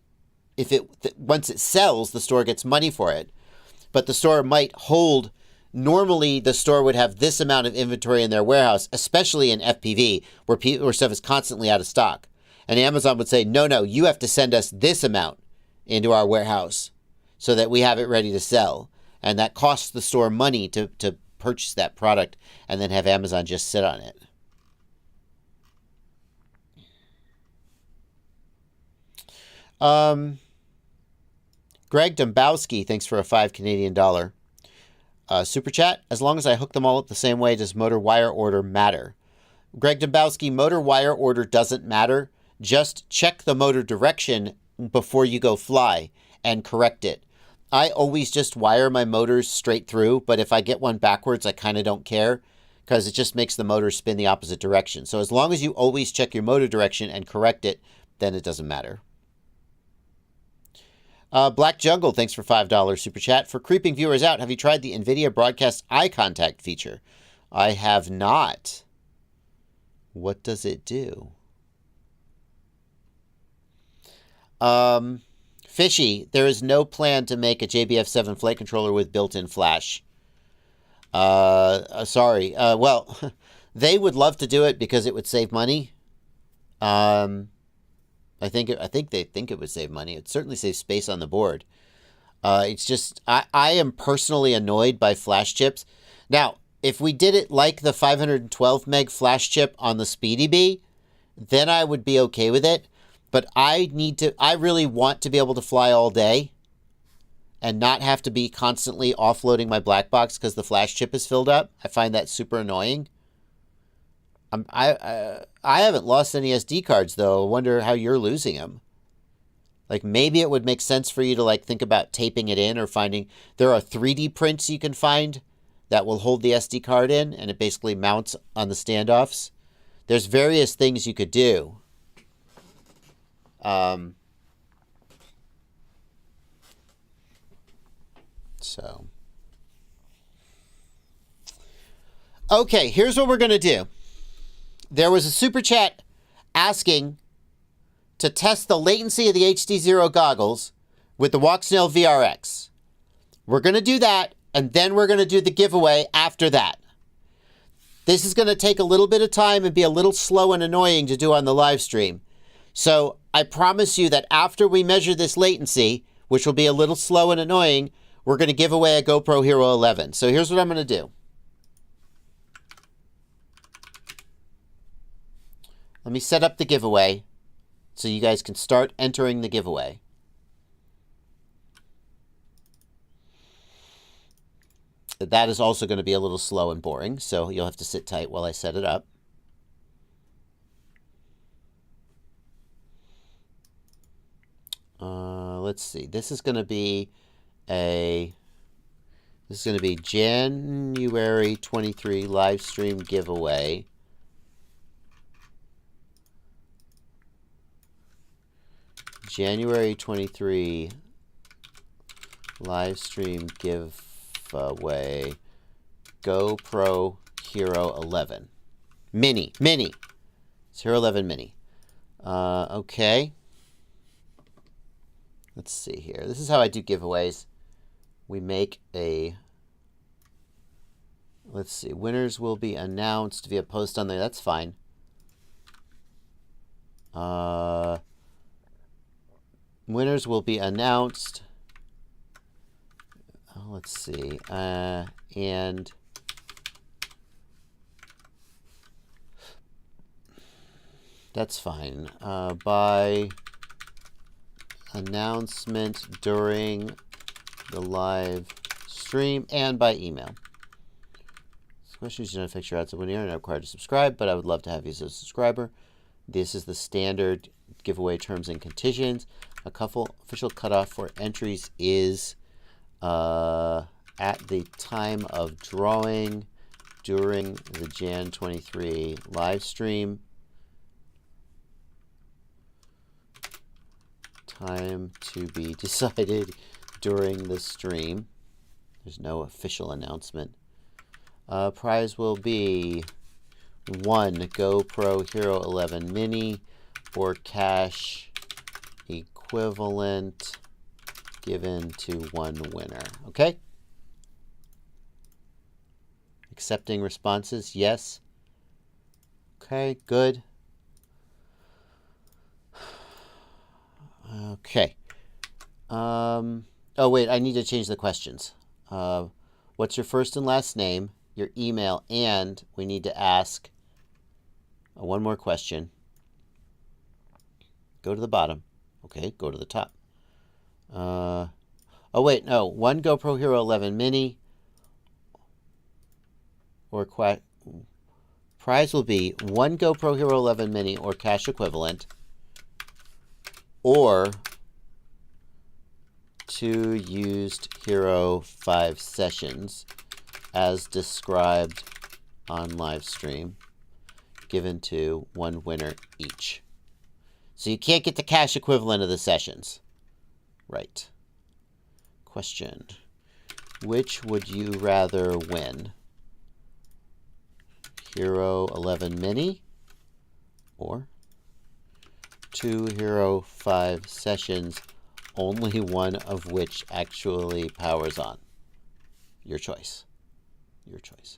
once it sells, the store gets money for it. But the store might hold, normally the store would have this amount of inventory in their warehouse, especially in FPV, where stuff is constantly out of stock. And Amazon would say, no, you have to send us this amount into our warehouse so that we have it ready to sell. And that costs the store money to purchase that product and then have Amazon just sit on it. Greg Dombowski, thanks for a $5 Canadian. Super chat. As long as I hook them all up the same way, does motor wire order matter? Greg Dombowski, motor wire order doesn't matter. Just check the motor direction before you go fly and correct it. I always just wire my motors straight through, but if I get one backwards, I kind of don't care because it just makes the motor spin the opposite direction. So as long as you always check your motor direction and correct it, then it doesn't matter. Black Jungle, thanks for $5 super chat. For creeping viewers out, have you tried the NVIDIA Broadcast Eye Contact feature? I have not. What does it do? Fishy, there is no plan to make a JBF7 flight controller with built-in flash. Sorry. Well, they would love to do it because it would save money. I think they think it would save money. It certainly saves space on the board. It's just, I am personally annoyed by flash chips. Now, if we did it like the 512 meg flash chip on the Speedy Bee, then I would be okay with it. But I really want to be able to fly all day and not have to be constantly offloading my black box because the flash chip is filled up. I find that super annoying. I haven't lost any SD cards, though. I wonder how you're losing them. Like, maybe it would make sense for you to, like, think about taping it in or finding... There are 3D prints you can find that will hold the SD card in, and it basically mounts on the standoffs. There's various things you could do. Okay, here's what we're going to do. There was a super chat asking to test the latency of the HD0 goggles with the Walksnail VRX. We're going to do that, and then we're going to do the giveaway after that. This is going to take a little bit of time and be a little slow and annoying to do on the live stream. So I promise you that after we measure this latency, which will be a little slow and annoying, we're going to give away a GoPro Hero 11. So here's what I'm going to do. Let me set up the giveaway so you guys can start entering the giveaway. That is also going to be a little slow and boring, so you'll have to sit tight while I set it up. Let's see. This is going to be January 23 live stream giveaway. January 23 live stream giveaway GoPro Hero 11 Mini. It's Hero 11 Mini. Okay. Let's see here. This is how I do giveaways. We make a... Let's see. Winners will be announced via post on there. That's fine. Winners will be announced. Oh, let's see. And... That's fine. By... announcement during the live stream and by email. Questions do not affect your odds of winning. You're not required to subscribe, but I would love to have you as a subscriber. This is the standard giveaway terms and conditions. A couple official cutoff for entries is at the time of drawing during the Jan 23 live stream. Time to be decided during the stream. There's no official announcement. Prize will be 1 GoPro Hero 11 Mini or cash equivalent given to one winner. Okay? Accepting responses, yes. Okay, good. Okay. Oh, wait, I need to change the questions. What's your first and last name, your email, and we need to ask one more question. Go to the bottom. Okay, go to the top. Oh, wait, no. 1 GoPro Hero 11 Mini or prize will be 1 GoPro Hero 11 Mini or cash equivalent or 2 used Hero 5 sessions as described on live stream given to one winner each. So you can't get the cash equivalent of the sessions. Right. Question. Which would you rather win? Hero 11 Mini or 2 Hero 5 sessions, only one of which actually powers on? Your choice. Your choice.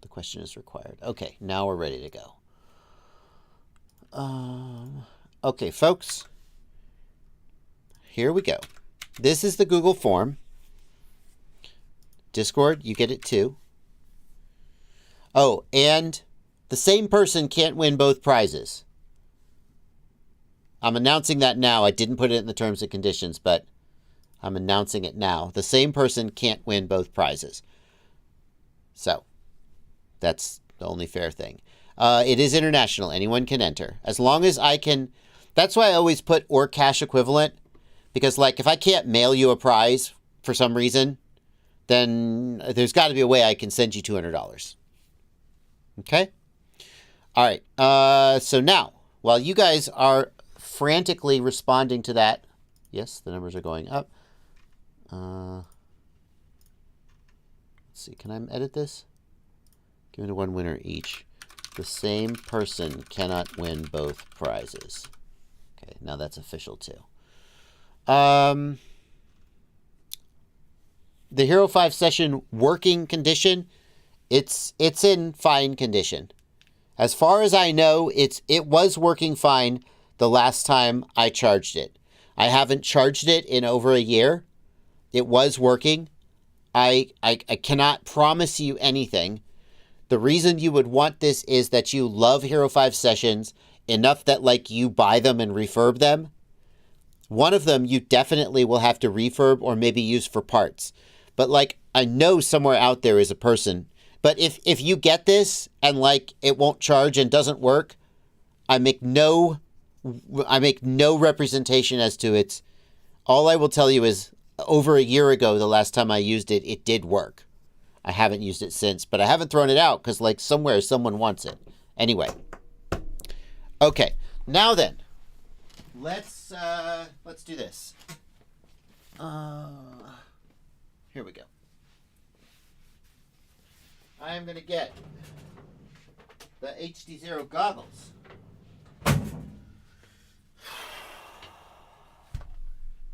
The question is required. Okay, now we're ready to go. Okay, folks. Here we go. This is the Google form. Discord, you get it too. Oh, and the same person can't win both prizes. I'm announcing that now. I didn't put it in the terms and conditions, but I'm announcing it now. The same person can't win both prizes. So, that's the only fair thing. It is international. Anyone can enter. As long as I can... That's why I always put or cash equivalent. Because, like, if I can't mail you a prize for some reason, then there's got to be a way I can send you $200. Okay? All right. So now, while you guys are frantically responding to that, yes, the numbers are going up. Let's see. Can I edit this? Give it to one winner each. The same person cannot win both prizes. Okay, now that's official too. The Hero 5 session working condition, it's in fine condition. As far as I know, it was working fine the last time I charged it. I haven't charged it in over a year. It was working. I cannot promise you anything. The reason you would want this is that you love Hero 5 sessions enough that, like, you buy them and refurb them. One of them you definitely will have to refurb or maybe use for parts. But, like, I know somewhere out there is a person. But if you get this and, like, it won't charge and doesn't work, I make no representation as to its... All I will tell you is over a year ago, the last time I used it, it did work. I haven't used it since, but I haven't thrown it out because, like, somewhere someone wants it. Anyway. Okay. Now then. Let's do this. Here we go. I am going to get the HD0 goggles.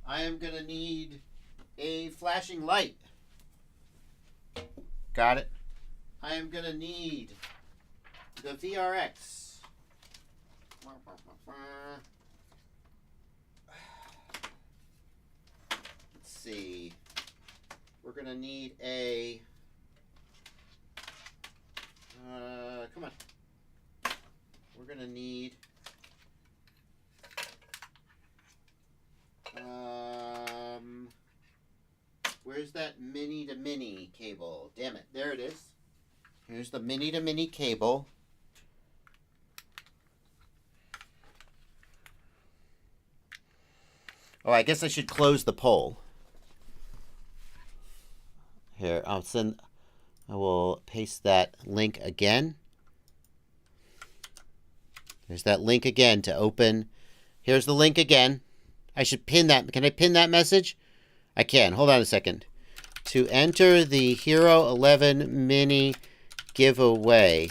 I am going to need a flashing light. Got it. I am going to need the VRX. Let's see. We're going to need a... come on. We're going to need... where's that mini to mini cable? Damn it. There it is. Here's the mini to mini cable. Oh, I guess I should close the poll. Here, I will paste that link again. There's that link again to open. Here's the link again. I should pin that. Can I pin that message? I can. Hold on a second. To enter the Hero 11 Mini giveaway,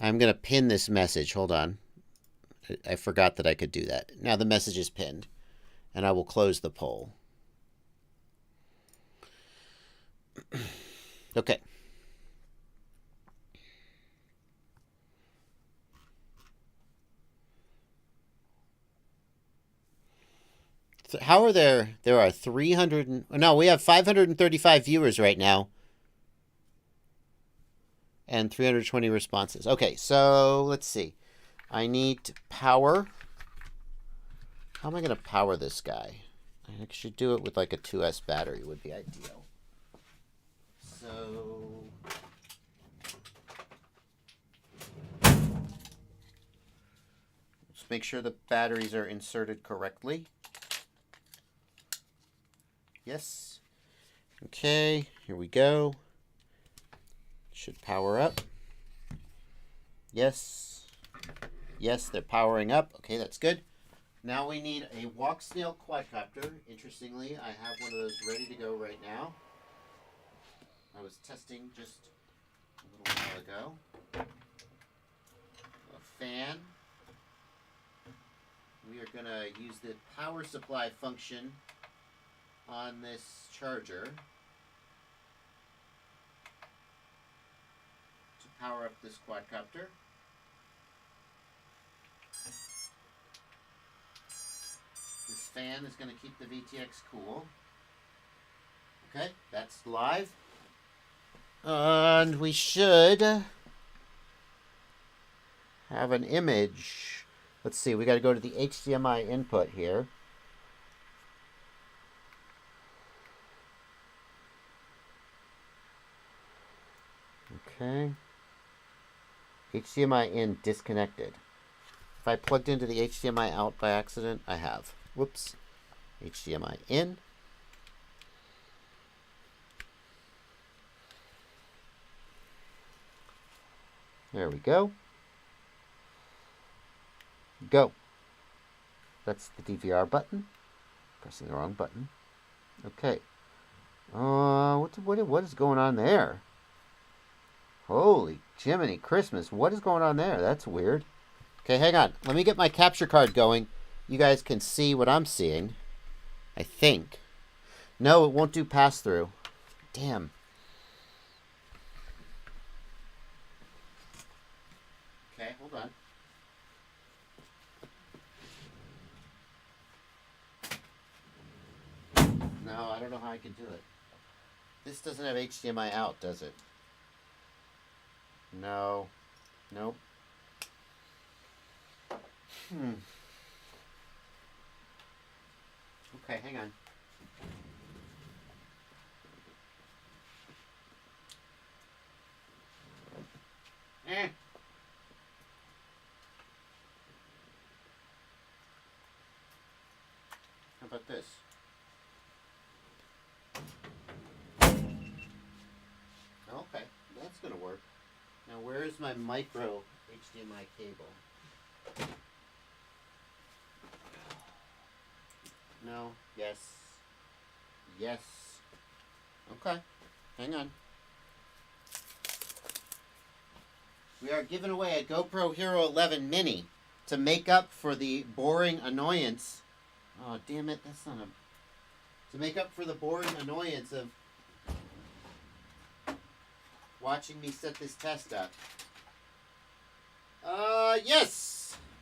I'm going to pin this message. Hold on. I forgot that I could do that. Now the message is pinned, and I will close the poll. Okay. So how are there are 300 no, we have 535 viewers right now and 320 responses. Okay, so let's see. I need power. How am I going to power this guy? I should do it with like a 2S battery would be ideal. So let's make sure the batteries are inserted correctly. Yes. Okay, here we go. Should power up. Yes. Yes, they're powering up. Okay, that's good. Now we need a Walksnail quadcopter. Interestingly, I have one of those ready to go right now. I was testing just a little while ago. A fan. We are going to use the power supply function on this charger to power up this quadcopter. This fan is going to keep the VTX cool. Okay, that's live. And we should have an image. Let's see, we got to go to the HDMI input here. Okay. HDMI in disconnected. If I plugged into the HDMI out by accident, I have. Whoops. HDMI in. There we go. Go. That's the DVR button. Pressing the wrong button. Okay. What is going on there? Holy Jiminy Christmas. What is going on there? That's weird. Okay, hang on. Let me get my capture card going. You guys can see what I'm seeing. I think. No, it won't do pass-through. Damn. Okay, hold on. No, I don't know how I can do it. This doesn't have HDMI out, does it? No. Nope. Okay, hang on. How about this? Okay, that's gonna work. Now where is my micro HDMI cable? No. Yes. Yes. Okay. Hang on. We are giving away a GoPro Hero 11 Mini to make up for the boring annoyance. Oh, damn it. That's not a... To make up for the boring annoyance of watching me set this test up. Yes!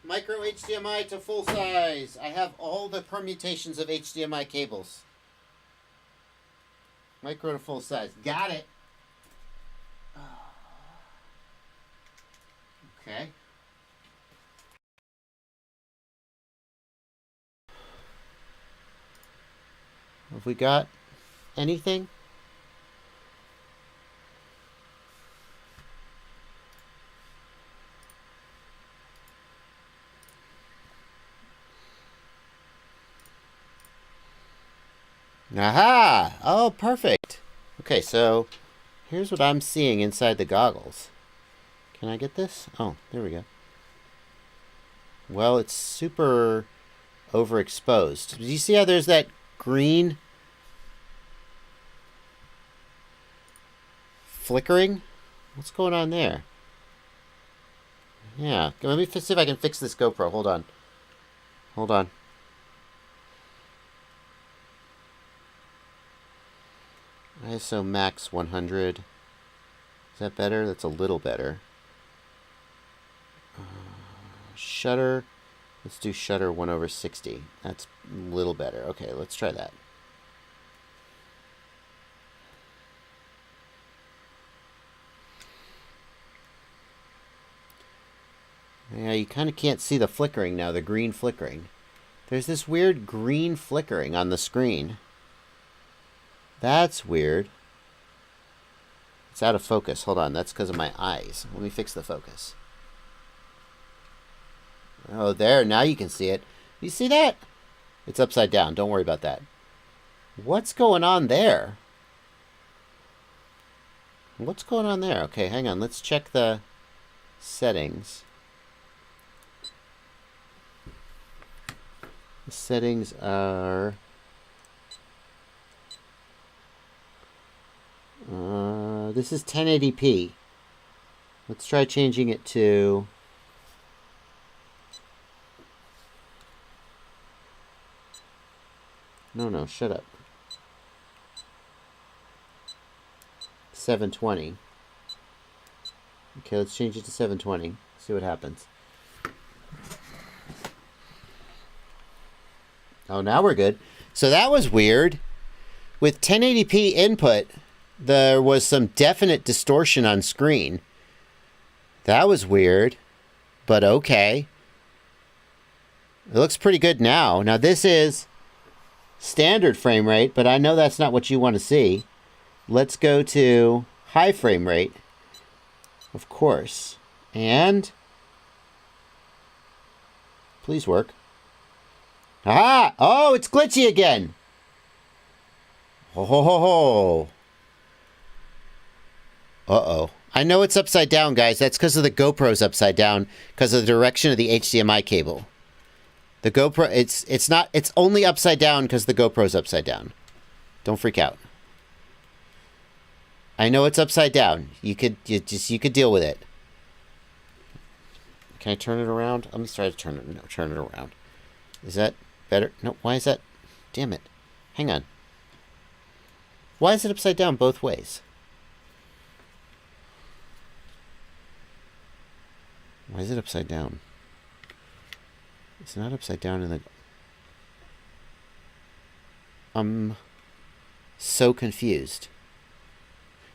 Micro HDMI to full size. I have all the permutations of HDMI cables. Micro to full size. Got it. Okay. Have we got anything? Aha! Oh, perfect. Okay, so here's what I'm seeing inside the goggles. Can I get this? Oh, there we go. Well, it's super overexposed. Do you see how there's that green flickering? What's going on there? Yeah, let me see if I can fix this GoPro. Hold on. Hold on. ISO max 100. Is that better? That's a little better. Shutter. Let's do shutter 1/60. That's a little better. Okay, let's try that. Yeah, you kind of can't see the flickering now, the green flickering. There's this weird green flickering on the screen. That's weird. It's out of focus. Hold on, that's because of my eyes. Let me fix the focus. Oh, there, now you can see it. You see that? It's upside down. Don't worry about that. What's going on there? What's going on there? Okay, hang on. Let's check the settings. The settings are... this is 1080p. Let's try changing it to... No, shut up. 720. Okay, let's change it to 720. See what happens. Oh, now we're good. So that was weird. With 1080p input, there was some definite distortion on screen. That was weird, but okay. It looks pretty good now. Now this is standard frame rate, but I know that's not what you want to see. Let's go to high frame rate, of course. And please work. Ah! Oh, it's glitchy again. Ho ho ho ho. Uh-oh. I know it's upside down, guys. That's because of the GoPro's upside down, because of the direction of the HDMI cable. The GoPro, it's only upside down because the GoPro's upside down. Don't freak out. I know it's upside down. You could deal with it. Can I turn it around? I'm gonna try to turn it around. Is that better? No, why is that? Damn it. Hang on. Why is it upside down both ways? Why is it upside down? It's not upside down in the... I'm so confused.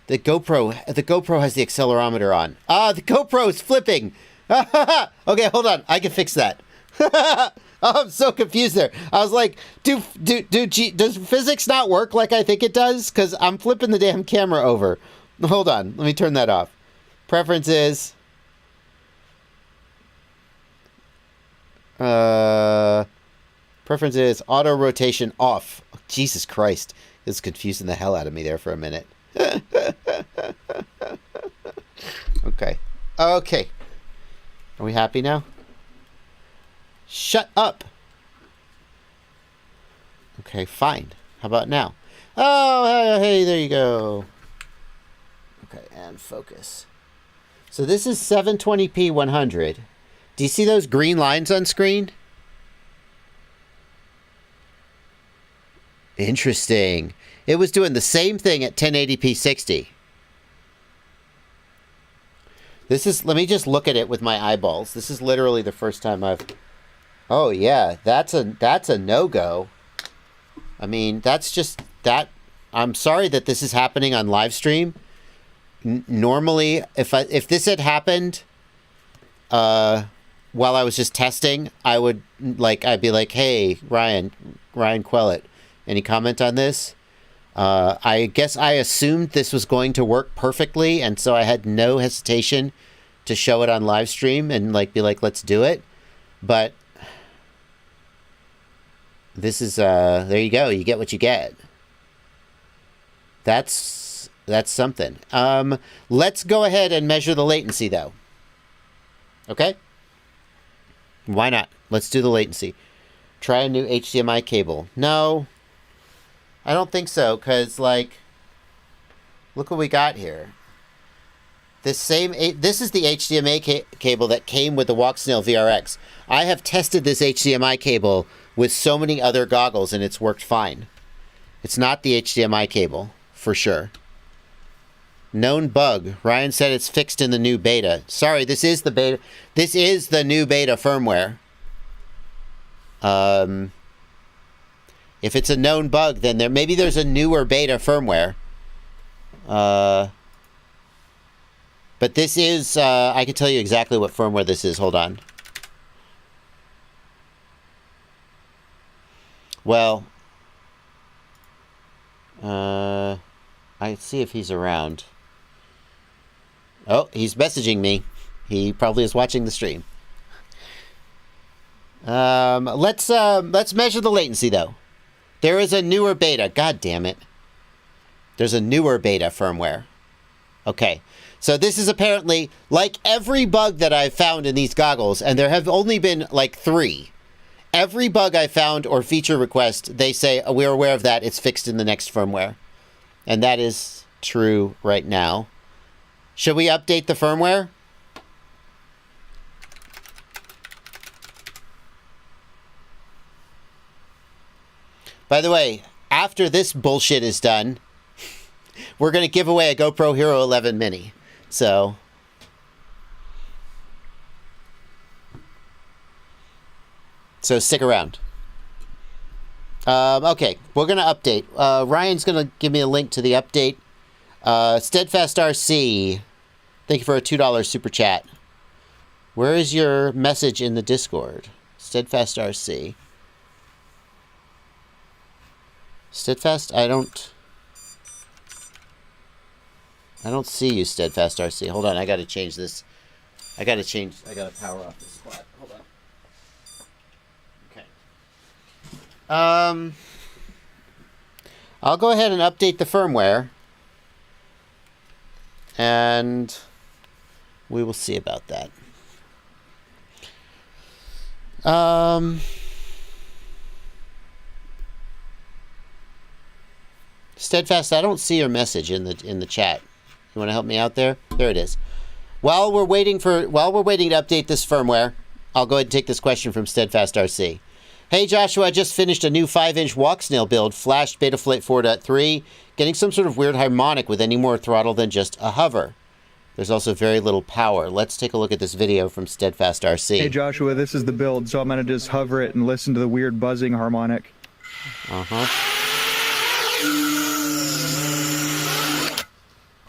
The GoPro has the accelerometer on. Ah, the GoPro is flipping! Okay, hold on. I can fix that. Oh, I'm so confused there. I was like, does physics not work like I think it does? Because I'm flipping the damn camera over. Hold on. Let me turn that off. Preferences. Preferences, auto rotation off. Oh, Jesus Christ. It's confusing the hell out of me there for a minute. Okay. Okay. Are we happy now? Shut up. Okay, fine. How about now? Oh, hey, there you go. Okay, and focus. So this is 720p 100. Do you see those green lines on screen? Interesting. It was doing the same thing at 1080p 60. This is, let me just look at it with my eyeballs. This is literally the first time I've... Oh yeah, that's a no-go. I mean, that's just that. I'm sorry that this is happening on live stream. Normally, if this had happened while I was just testing, I'd be like, hey, Ryan Quellet, any comment on this? I guess I assumed this was going to work perfectly, and so I had no hesitation to show it on live stream and be like, let's do it. But this is there you go. You get what you get. That's something. Let's go ahead and measure the latency, though. Okay? Why not? Let's do the latency. Try a new HDMI cable. No, I don't think so, because, like, look what we got here. This is the HDMI cable that came with the Walksnail VRX. I have tested this HDMI cable with so many other goggles, and it's worked fine. It's not the HDMI cable, for sure. Known bug. Ryan said it's fixed in the new beta. Sorry, this is the beta. This is the new beta firmware. If it's a known bug, then maybe there's a newer beta firmware. But this is, I can tell you exactly what firmware this is. Hold on. Well, I see if he's around. Oh, he's messaging me. He probably is watching the stream. Let's measure the latency, though. There is a newer beta. God damn it. There's a newer beta firmware. Okay. So this is apparently, like every bug that I've found in these goggles, and there have only been like 3. Every bug I found or feature request, they say, oh, we're aware of that. It's fixed in the next firmware. And that is true right now. Should we update the firmware? By the way, after this bullshit is done, we're going to give away a GoPro Hero 11 Mini. So stick around. Okay, we're going to update. Ryan's going to give me a link to the update. Steadfast RC, thank you for a $2 super chat. Where is your message in the Discord? Steadfast RC. Steadfast, I don't see you, Steadfast RC. Hold on, I gotta change this. I gotta power off this spot. Hold on. Okay. I'll go ahead and update the firmware. And we will see about that. Steadfast, I don't see your message in the chat. You want to help me out there? There it is. While we're waiting to update this firmware, I'll go ahead and take this question from Steadfast RC. Hey Joshua, I just finished a new 5-inch Walksnail build, flashed Betaflight 4.3, getting some sort of weird harmonic with any more throttle than just a hover. There's also very little power. Let's take a look at this video from Steadfast RC. Hey Joshua, this is the build, so I'm going to just hover it and listen to the weird buzzing harmonic.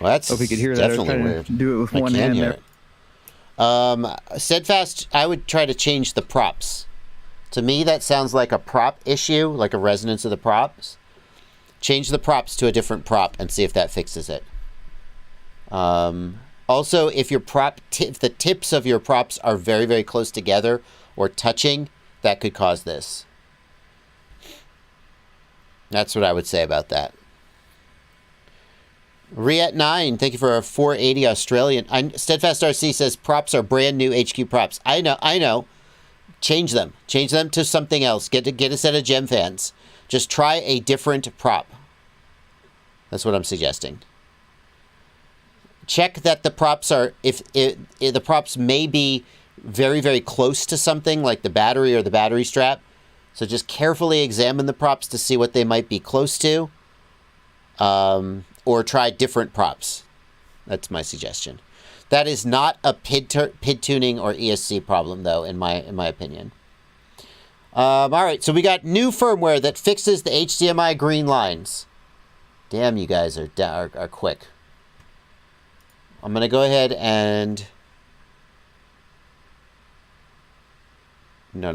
Well, that's hope you could hear that. Definitely weird. Do it with one hand there. Steadfast, I would try to change the props. To me, that sounds like a prop issue, like a resonance of the props. Change the props to a different prop and see if that fixes it. Also, if your if the tips of your props are very, very close together or touching, that could cause this. That's what I would say about that. Riet9, thank you for a 480 Australian. Steadfast RC says props are brand new HQ props. I know. Change them. Change them to something else. Get a set of gem fans. Just try a different prop. That's what I'm suggesting. Check that the props are, if the props may be very, very close to something like the battery or the battery strap. So just carefully examine the props to see what they might be close to. Or try different props. That's my suggestion. That is not a PID tuning or ESC problem, though, in my opinion. All right, so we got new firmware that fixes the HDMI green lines. Damn, you guys are quick. I'm going to go ahead and... No.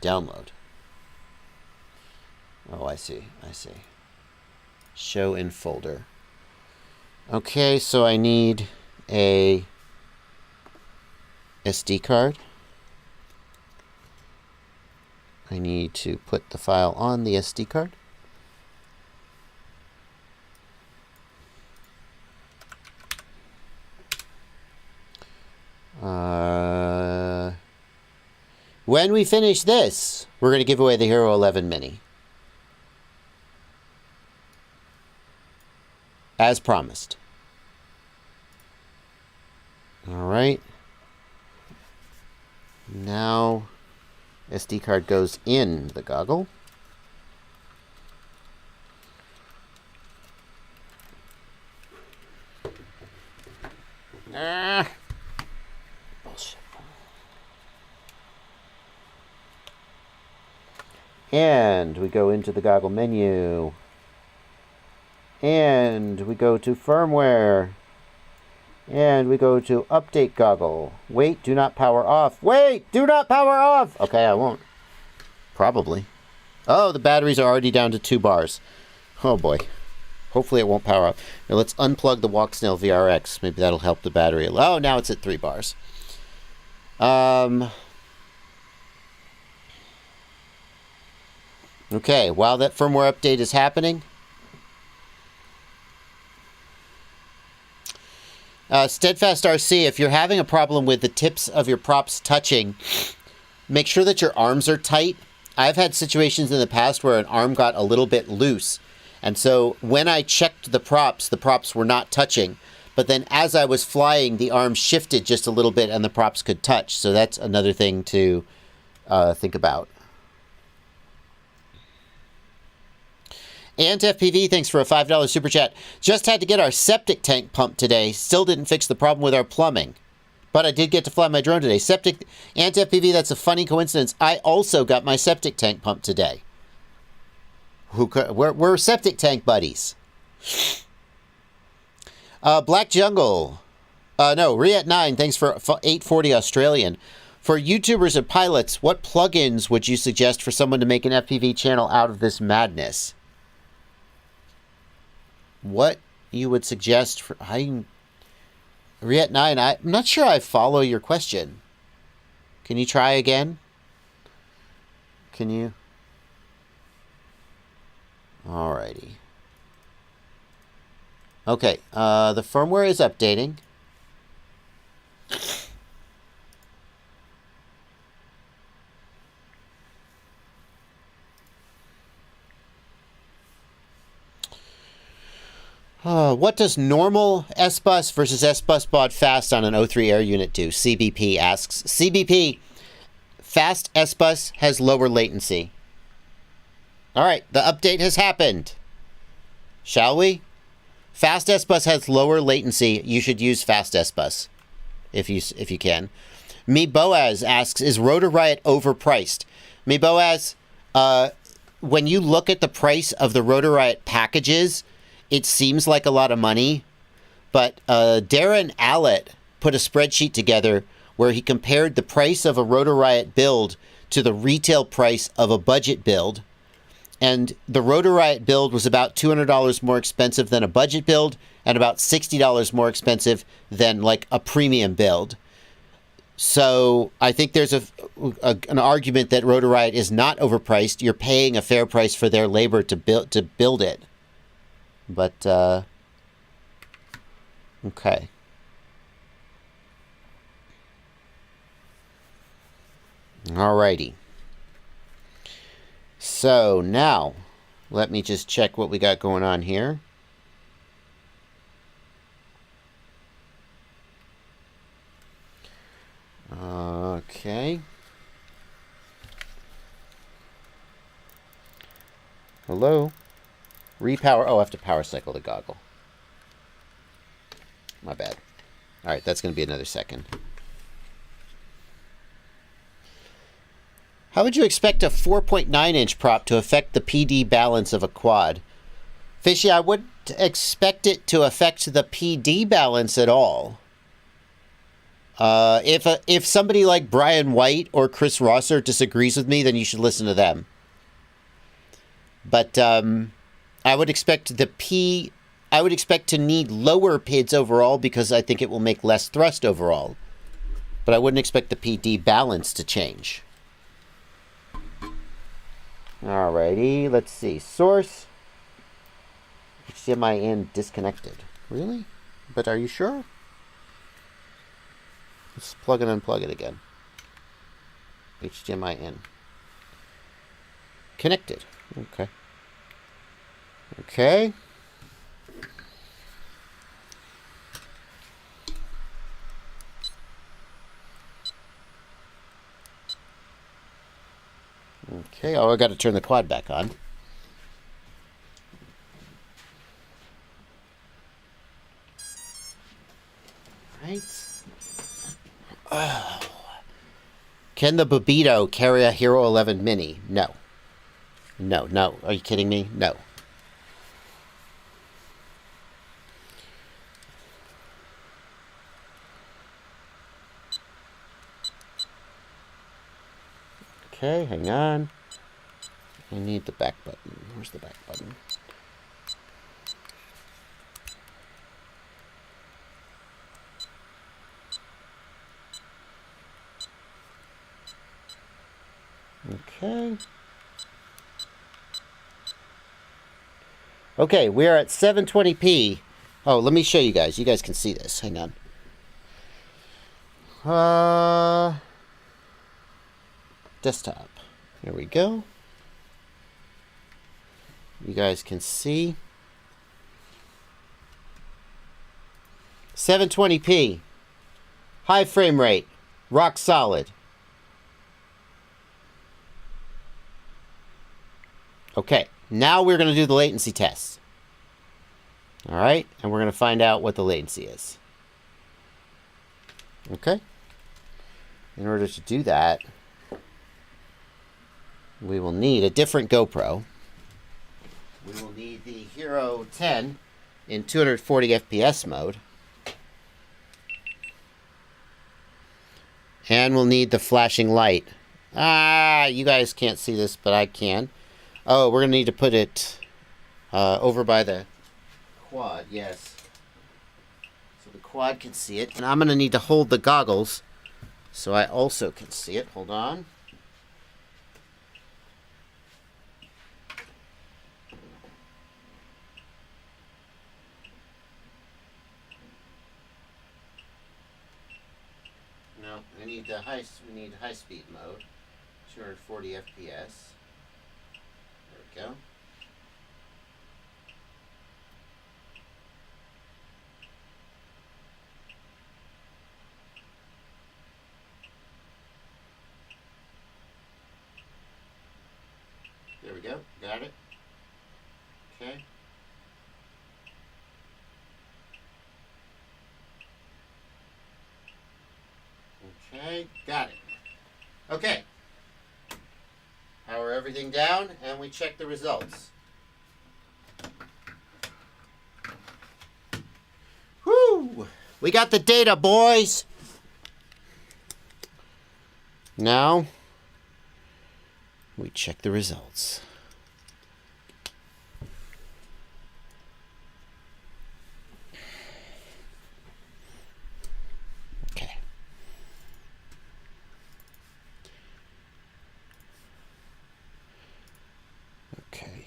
Download. Oh, I see. Show in folder. Okay, so I need a SD card. I need to put the file on the SD card. When we finish this, we're going to give away the Hero 11 Mini. As promised. All right. Now, SD card goes in the goggle. Bullshit. And we go into the goggle menu. And we go to firmware. And we go to update goggle. Wait, do not power off. Wait, do not power off. Okay, I won't. Probably. Oh, the batteries are already down to 2 bars. Oh boy. Hopefully it won't power off. Now let's unplug the Walksnail VRX. Maybe that'll help the battery. Oh, now it's at 3 bars. Okay, while that firmware update is happening, Steadfast RC, if you're having a problem with the tips of your props touching, make sure that your arms are tight. I've had situations in the past where an arm got a little bit loose. And so when I checked the props were not touching. But then as I was flying, the arm shifted just a little bit and the props could touch. So that's another thing to think about. And FPV, thanks for a $5 super chat. Just had to get our septic tank pumped today. Still didn't fix the problem with our plumbing. But I did get to fly my drone today. And FPV, that's a funny coincidence. I also got my septic tank pumped today. We're septic tank buddies. Black Jungle. No, Riet9, thanks for 840 Australian. For YouTubers and pilots, what plugins would you suggest for someone to make an FPV channel out of this madness? What you would suggest for... Riet9, I'm not sure I follow your question. Can you try again? Can you? Alrighty. Okay, the firmware is updating. What does normal S-Bus versus S-Bus baud fast on an O3 air unit do? CBP asks. CBP, fast S-Bus has lower latency. All right, the update has happened. Shall we? Fast S-Bus has lower latency. You should use fast S-Bus if you can. Me Boaz asks, is Rotor Riot overpriced? Me Boaz, when you look at the price of the Rotor Riot packages, it seems like a lot of money, but Darren Allett put a spreadsheet together where he compared the price of a Rotor Riot build to the retail price of a budget build. And the Rotor Riot build was about $200 more expensive than a budget build and about $60 more expensive than like a premium build. So I think there's an argument that Rotor Riot is not overpriced. You're paying a fair price for their labor to build it. But, okay. Alrighty. So, now, let me just check what we got going on here. Okay. Hello? Repower. Oh, I have to power cycle the goggle. My bad. All right, that's going to be another second. How would you expect a 4.9-inch prop to affect the PD balance of a quad? Fishy, I wouldn't expect it to affect the PD balance at all. If somebody like Brian White or Chris Rosser disagrees with me, then you should listen to them. But I would expect I would expect to need lower PIDs overall because I think it will make less thrust overall. But I wouldn't expect the PD balance to change. Alrighty, let's see. Source. HDMI in disconnected. Really? But are you sure? Let's plug and unplug it again. HDMI in. Connected. Okay. Okay. Okay, oh, I got to turn the quad back on. Right. Oh. Can the Babito carry a Hero 11 Mini? No. No, no. Are you kidding me? No. Okay, hang on. I need the back button. Where's the back button? Okay. Okay, we are at 720p. Oh, let me show you guys. You guys can see this. Hang on. Desktop. There we go. You guys can see. 720p. High frame rate. Rock solid. Okay, now we're going to do the latency test. All right, and we're going to find out what the latency is. Okay. In order to do that, we will need a different GoPro. We will need the Hero 10 in 240 FPS mode. And we'll need the flashing light. You guys can't see this, but I can. Oh, we're going to need to put it over by the quad, yes. So the quad can see it. And I'm going to need to hold the goggles so I also can see it. Hold on. No, we need high speed mode. 240 FPS. There we go. There we go. Got it. Okay. Okay, got it. Okay. Power everything down, and we check the results. Whoo! We got the data, boys! Now, we check the results. Okay. Okay.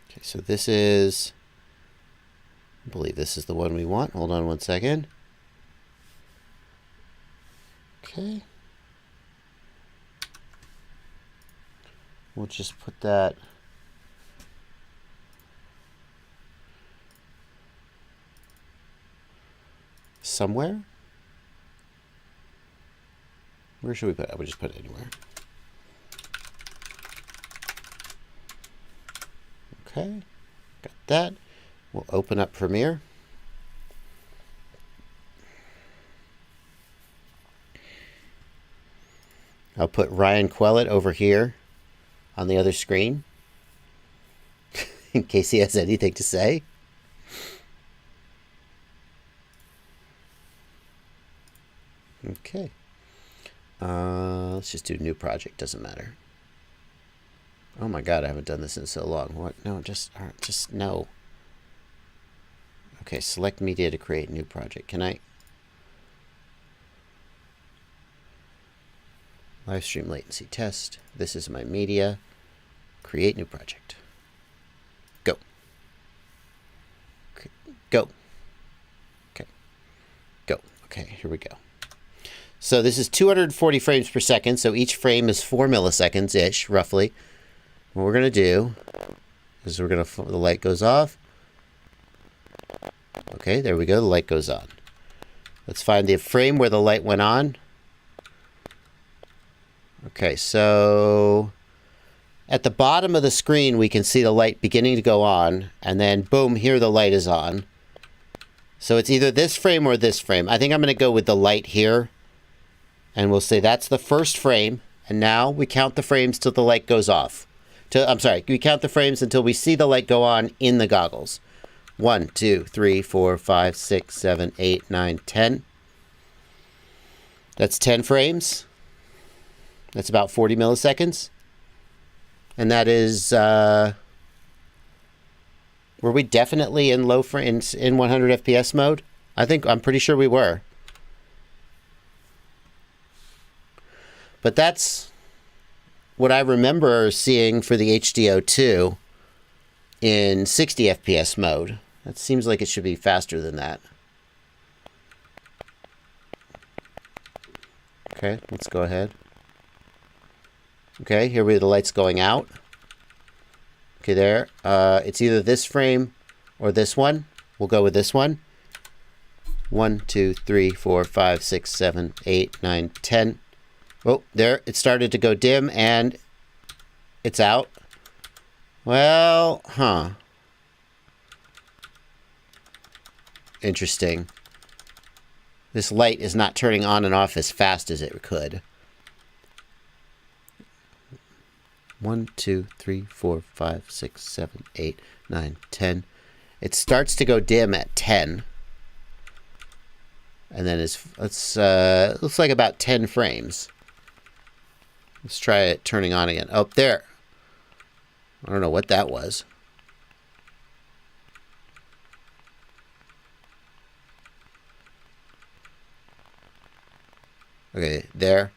Okay, so this is, I believe this is the one we want. Hold on one second. Okay. We'll just put that somewhere. Where should we put it? I would just put it anywhere. Okay, got that. We'll open up Premiere. I'll put Ryan Quellet over here on the other screen in case he has anything to say. Okay. Let's just do new project. Doesn't matter. Oh my God, I haven't done this in so long. What? No, just no. Okay, select media to create new project. Can I? Livestream latency test. This is my media. Create new project. Go. Okay. Go. Okay. Okay, here we go. So this is 240 frames per second, so each frame is 4 milliseconds-ish, roughly. What we're going to do is the light goes off. Okay, there we go, the light goes on. Let's find the frame where the light went on. Okay, so at the bottom of the screen, we can see the light beginning to go on, and then boom, here the light is on. So it's either this frame or this frame. I think I'm going to go with the light here. And we'll say that's the first frame. And now we count the frames till the light goes off. We count the frames until we see the light go on in the goggles. 1, 2, 3, 4, 5, 6, 7, 8, 9, 10. That's 10 frames. That's about 40 milliseconds. And that is... were we definitely in low frames in 100 FPS mode? I'm pretty sure we were. But that's what I remember seeing for the HDO2 in 60 FPS mode. That seems like it should be faster than that. Okay, let's go ahead. Okay, here the light's going out. Okay, there. It's either this frame or this one. We'll go with this one. 1, 2, 3, 4, 5, 6, 7, 8, 9, 10. Oh, there, it started to go dim, and it's out. Well, Interesting. This light is not turning on and off as fast as it could. 1, 2, 3, 4, 5, 6, 7, 8, 9, 10. It starts to go dim at 10. And then looks like about 10 frames. Let's try it turning on again. Oh, there. I don't know what that was. Okay, there.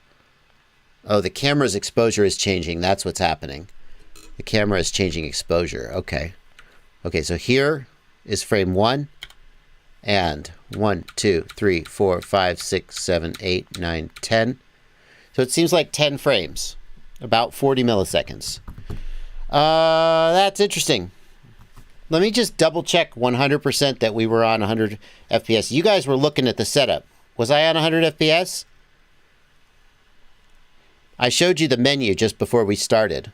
Oh, the camera's exposure is changing. That's what's happening. The camera is changing exposure. Okay. Okay, so here is frame 1. And 1, 2, 3, 4, 5, 6, 7, 8, 9, 10. So it seems like 10 frames. About 40 milliseconds. That's interesting. Let me just double check 100% that we were on 100 FPS. You guys were looking at the setup. Was I on 100 FPS? I showed you the menu just before we started.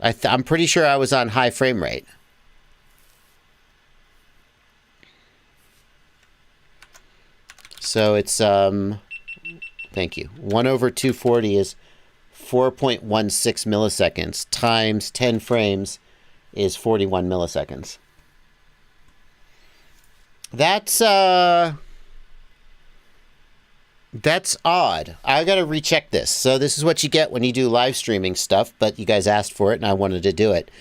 I'm pretty sure I was on high frame rate. So it's, thank you. 1 over 240 is 4.16 milliseconds times 10 frames is 41 milliseconds. That's odd. I gotta recheck this. So this is what you get when you do live streaming stuff, but you guys asked for it and I wanted to do it.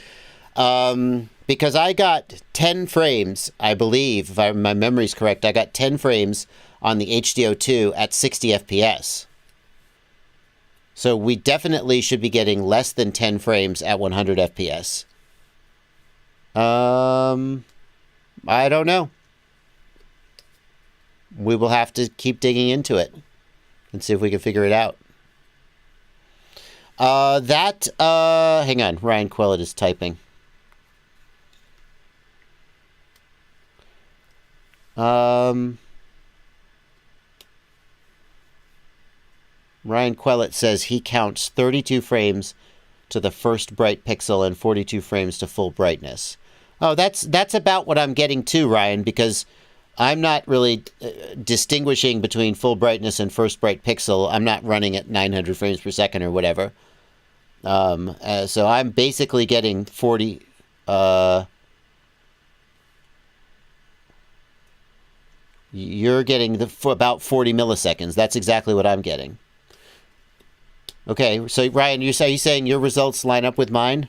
Because I got 10 frames, I believe, if my memory's correct, I got 10 frames on the HDO2 at 60 FPS. So we definitely should be getting less than 10 frames at 100 FPS. I don't know. We will have to keep digging into it and see if we can figure it out. Hang on, Ryan Quellet is typing. Ryan Quellet says he counts 32 frames to the first bright pixel and 42 frames to full brightness. Oh, that's about what I'm getting too, Ryan, because I'm not really distinguishing between full brightness and first bright pixel. I'm not running at 900 frames per second or whatever. So I'm basically getting 40... you're getting about 40 milliseconds. That's exactly what I'm getting. Okay, so Ryan, are you saying your results line up with mine?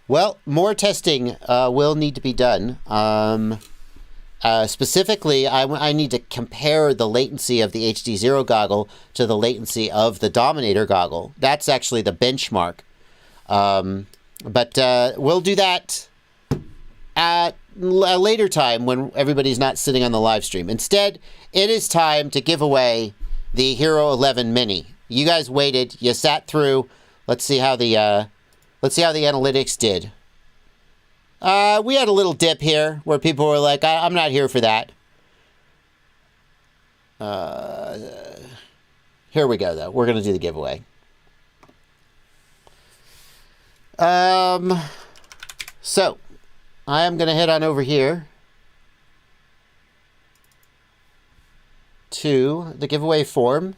Well, more testing will need to be done. Specifically, I need to compare the latency of the HD0 goggle to the latency of the Dominator goggle. That's actually the benchmark. But we'll do that at a later time when everybody's not sitting on the live stream. Instead, it is time to give away the Hero 11 Mini. You guys waited. You sat through. Let's see how the analytics did. We had a little dip here where people were like, I'm not here for that. Here we go, though. We're going to do the giveaway. So, I am going to head on over here to the giveaway form.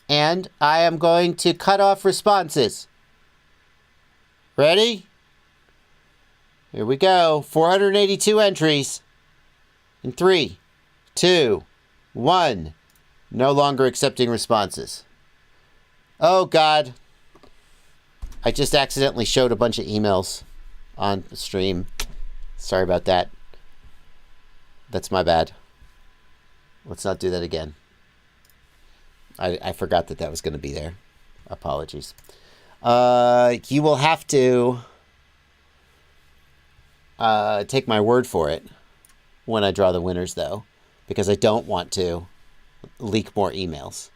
And I am going to cut off responses. Ready? Here we go. 482 entries. In 3, 2, 1. No longer accepting responses. Oh, God. I just accidentally showed a bunch of emails on the stream. Sorry about that. That's my bad. Let's not do that again. I forgot that was going to be there. Apologies. You will have to take my word for it when I draw the winners, though, because I don't want to leak more emails.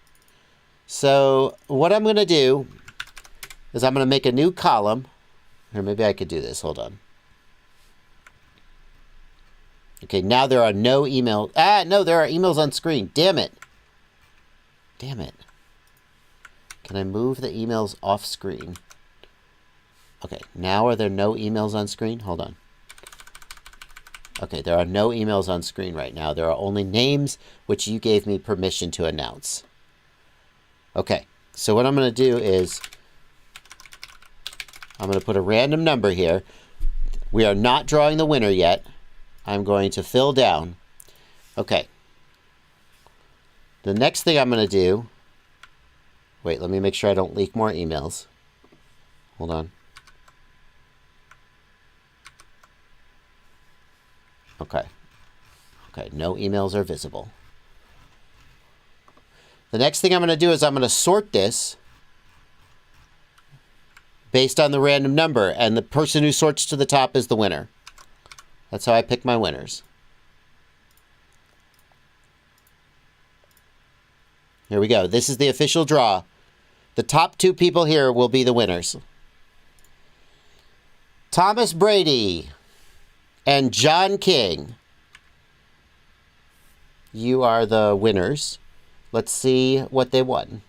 So what I'm going to do is I'm going to make a new column. Or maybe I could do this. Hold on. Okay, now there are no emails. No, there are emails on screen. Damn it. Damn it. Can I move the emails off screen? Okay, now are there no emails on screen? Hold on. Okay, there are no emails on screen right now. There are only names which you gave me permission to announce. Okay, so what I'm going to do is I'm going to put a random number here. We are not drawing the winner yet. I'm going to fill down. Okay. The next thing I'm going to do... Wait, let me make sure I don't leak more emails. Hold on. Okay. Okay, no emails are visible. The next thing I'm going to do is I'm going to sort this based on the random number, and the person who sorts to the top is the winner. That's how I pick my winners. Here we go. This is the official draw. The top 2 people here will be the winners. Thomas Brady and John King. You are the winners. Let's see what they won.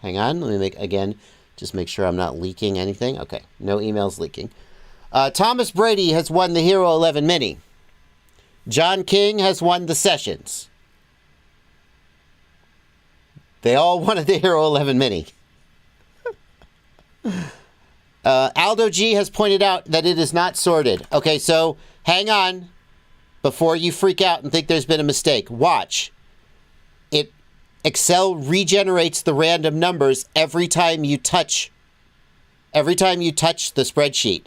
Hang on. Let me just make sure I'm not leaking anything. Okay. No emails leaking. Thomas Brady has won the Hero 11 Mini. John King has won the Sessions. They all wanted the Hero 11 Mini. Aldo G has pointed out that it is not sorted. Okay, so hang on before you freak out and think there's been a mistake. Watch. Excel regenerates the random numbers every time you touch the spreadsheet.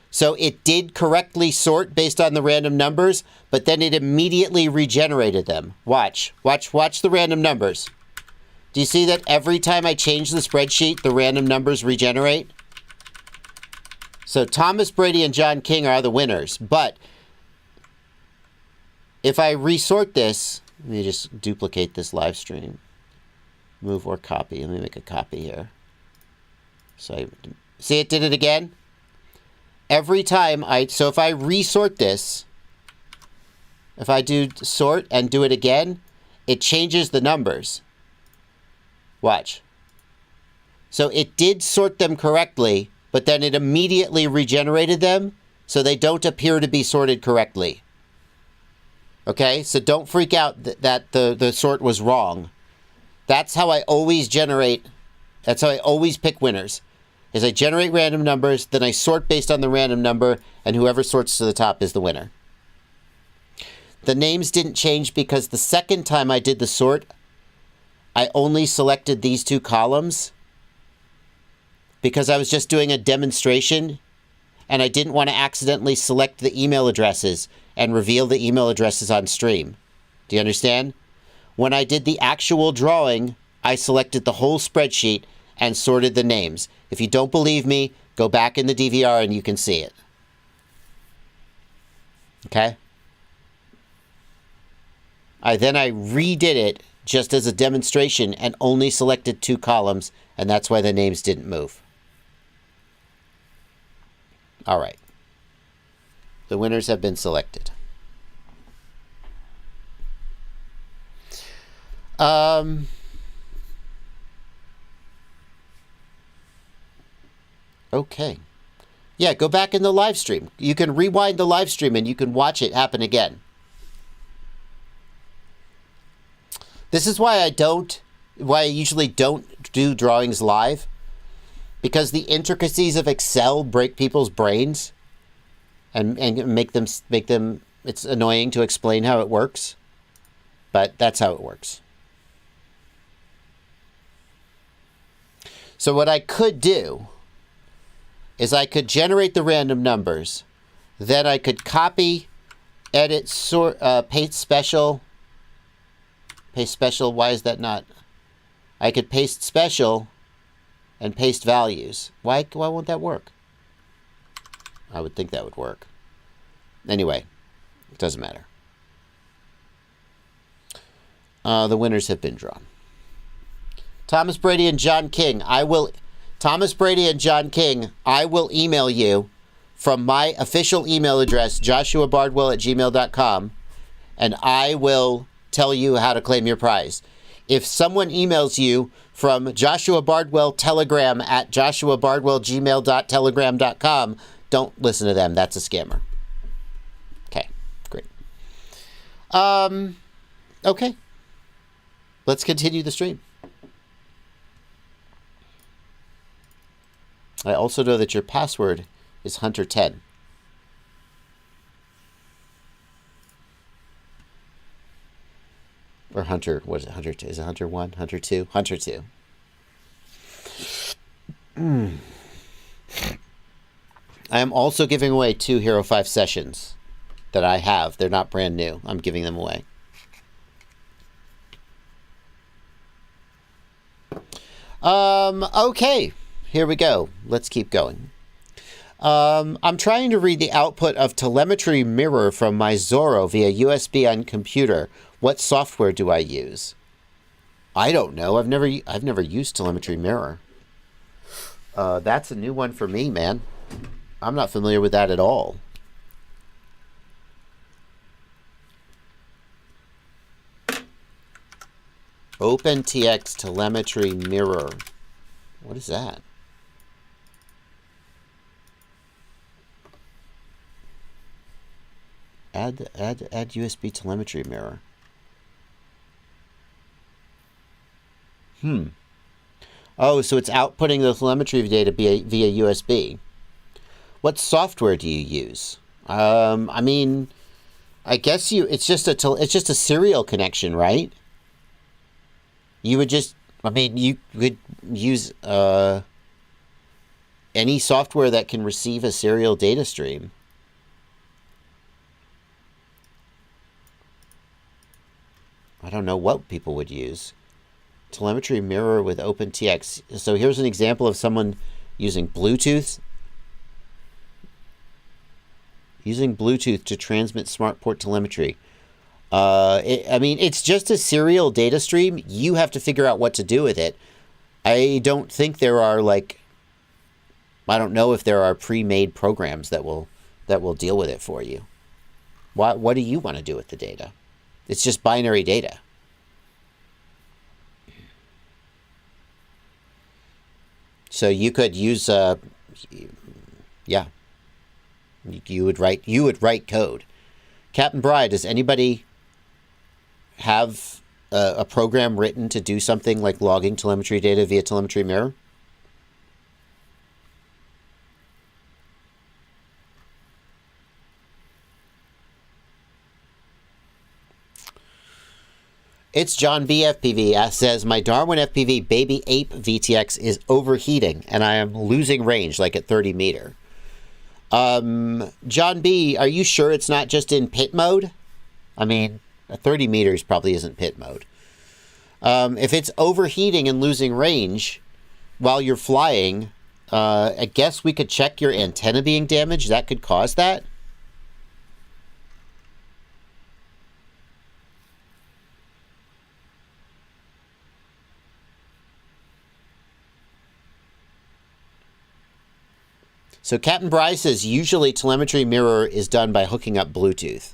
So it did correctly sort based on the random numbers, but then it immediately regenerated them. Watch the random numbers. Do you see that every time I change the spreadsheet, the random numbers regenerate? So Thomas Brady and John King are the winners. But if I resort this, let me just duplicate this live stream. Move or copy. Let me make a copy here. So see, it did it again. Every time so if I resort this, if I do sort and do it again, it changes the numbers. Watch. So it did sort them correctly, but then it immediately regenerated them, so they don't appear to be sorted correctly. Okay, so don't freak out that the sort was wrong. That's how I always that's how I always pick winners. Is I generate random numbers, then I sort based on the random number, and whoever sorts to the top is the winner. The names didn't change because the second time I did the sort, I only selected these 2 columns because I was just doing a demonstration, and I didn't want to accidentally select the email addresses and reveal the email addresses on stream. Do you understand? When I did the actual drawing, I selected the whole spreadsheet and sorted the names. If you don't believe me, go back in the DVR and you can see it. Okay? Then I redid it just as a demonstration and only selected 2 columns, and that's why the names didn't move. All right. The winners have been selected. Okay. Yeah, go back in the live stream. You can rewind the live stream and you can watch it happen again. This is why I usually don't do drawings live, because the intricacies of Excel break people's brains and make them, it's annoying to explain how it works, but that's how it works. So what I could do is I could generate the random numbers, then I could copy, edit, sort, paste special. Paste special, why is that not? I could paste special and paste values. Why won't that work? I would think that would work. Anyway, it doesn't matter. The winners have been drawn. Thomas Brady and John King. Thomas Brady and John King, I will email you from my official email address, joshuabardwell@gmail.com, and I will tell you how to claim your prize. If someone emails you from Joshua Bardwell Telegram at joshuabardwellgmail.telegram.com, don't listen to them. That's a scammer. Okay, great. Okay. Let's continue the stream. I also know that your password is Hunter10. Or Hunter, what is it? Hunter 2? Is it Hunter 1? Hunter 2? Hunter 2. I am also giving away 2 Hero 5 sessions that I have. They're not brand new. I'm giving them away. Okay. Here we go. Let's keep going. I'm trying to read the output of telemetry mirror from my Zorro via USB on computer. What software do I use? I don't know. I've never used telemetry mirror. That's a new one for me, man. I'm not familiar with that at all. OpenTX telemetry mirror. What is that? Add USB telemetry mirror. Oh, so it's outputting the telemetry data via USB. What software do you use? I mean, I guess it's just a serial connection, right? You would just, I mean, you could use any software that can receive a serial data stream. I don't know what people would use. Telemetry mirror with OpenTX. So here's an example of someone using Bluetooth. Using Bluetooth to transmit smart port telemetry. I mean, it's just a serial data stream. You have to figure out what to do with it. I don't think there are I don't know if there are pre-made programs that will deal with it for you. What do you want to do with the data? It's just binary data. So you could use yeah. You would write code. Captain Bride, does anybody have a program written to do something like logging telemetry data via telemetry mirror? It's John B. FPV says, my Darwin FPV Baby Ape VTX is overheating and I am losing range like at 30 meter. John B, are you sure it's not just in pit mode? I mean, 30 meters probably isn't pit mode. If it's overheating and losing range while you're flying, I guess we could check your antenna being damaged. That could cause that. So Captain Bry says usually telemetry mirror is done by hooking up Bluetooth.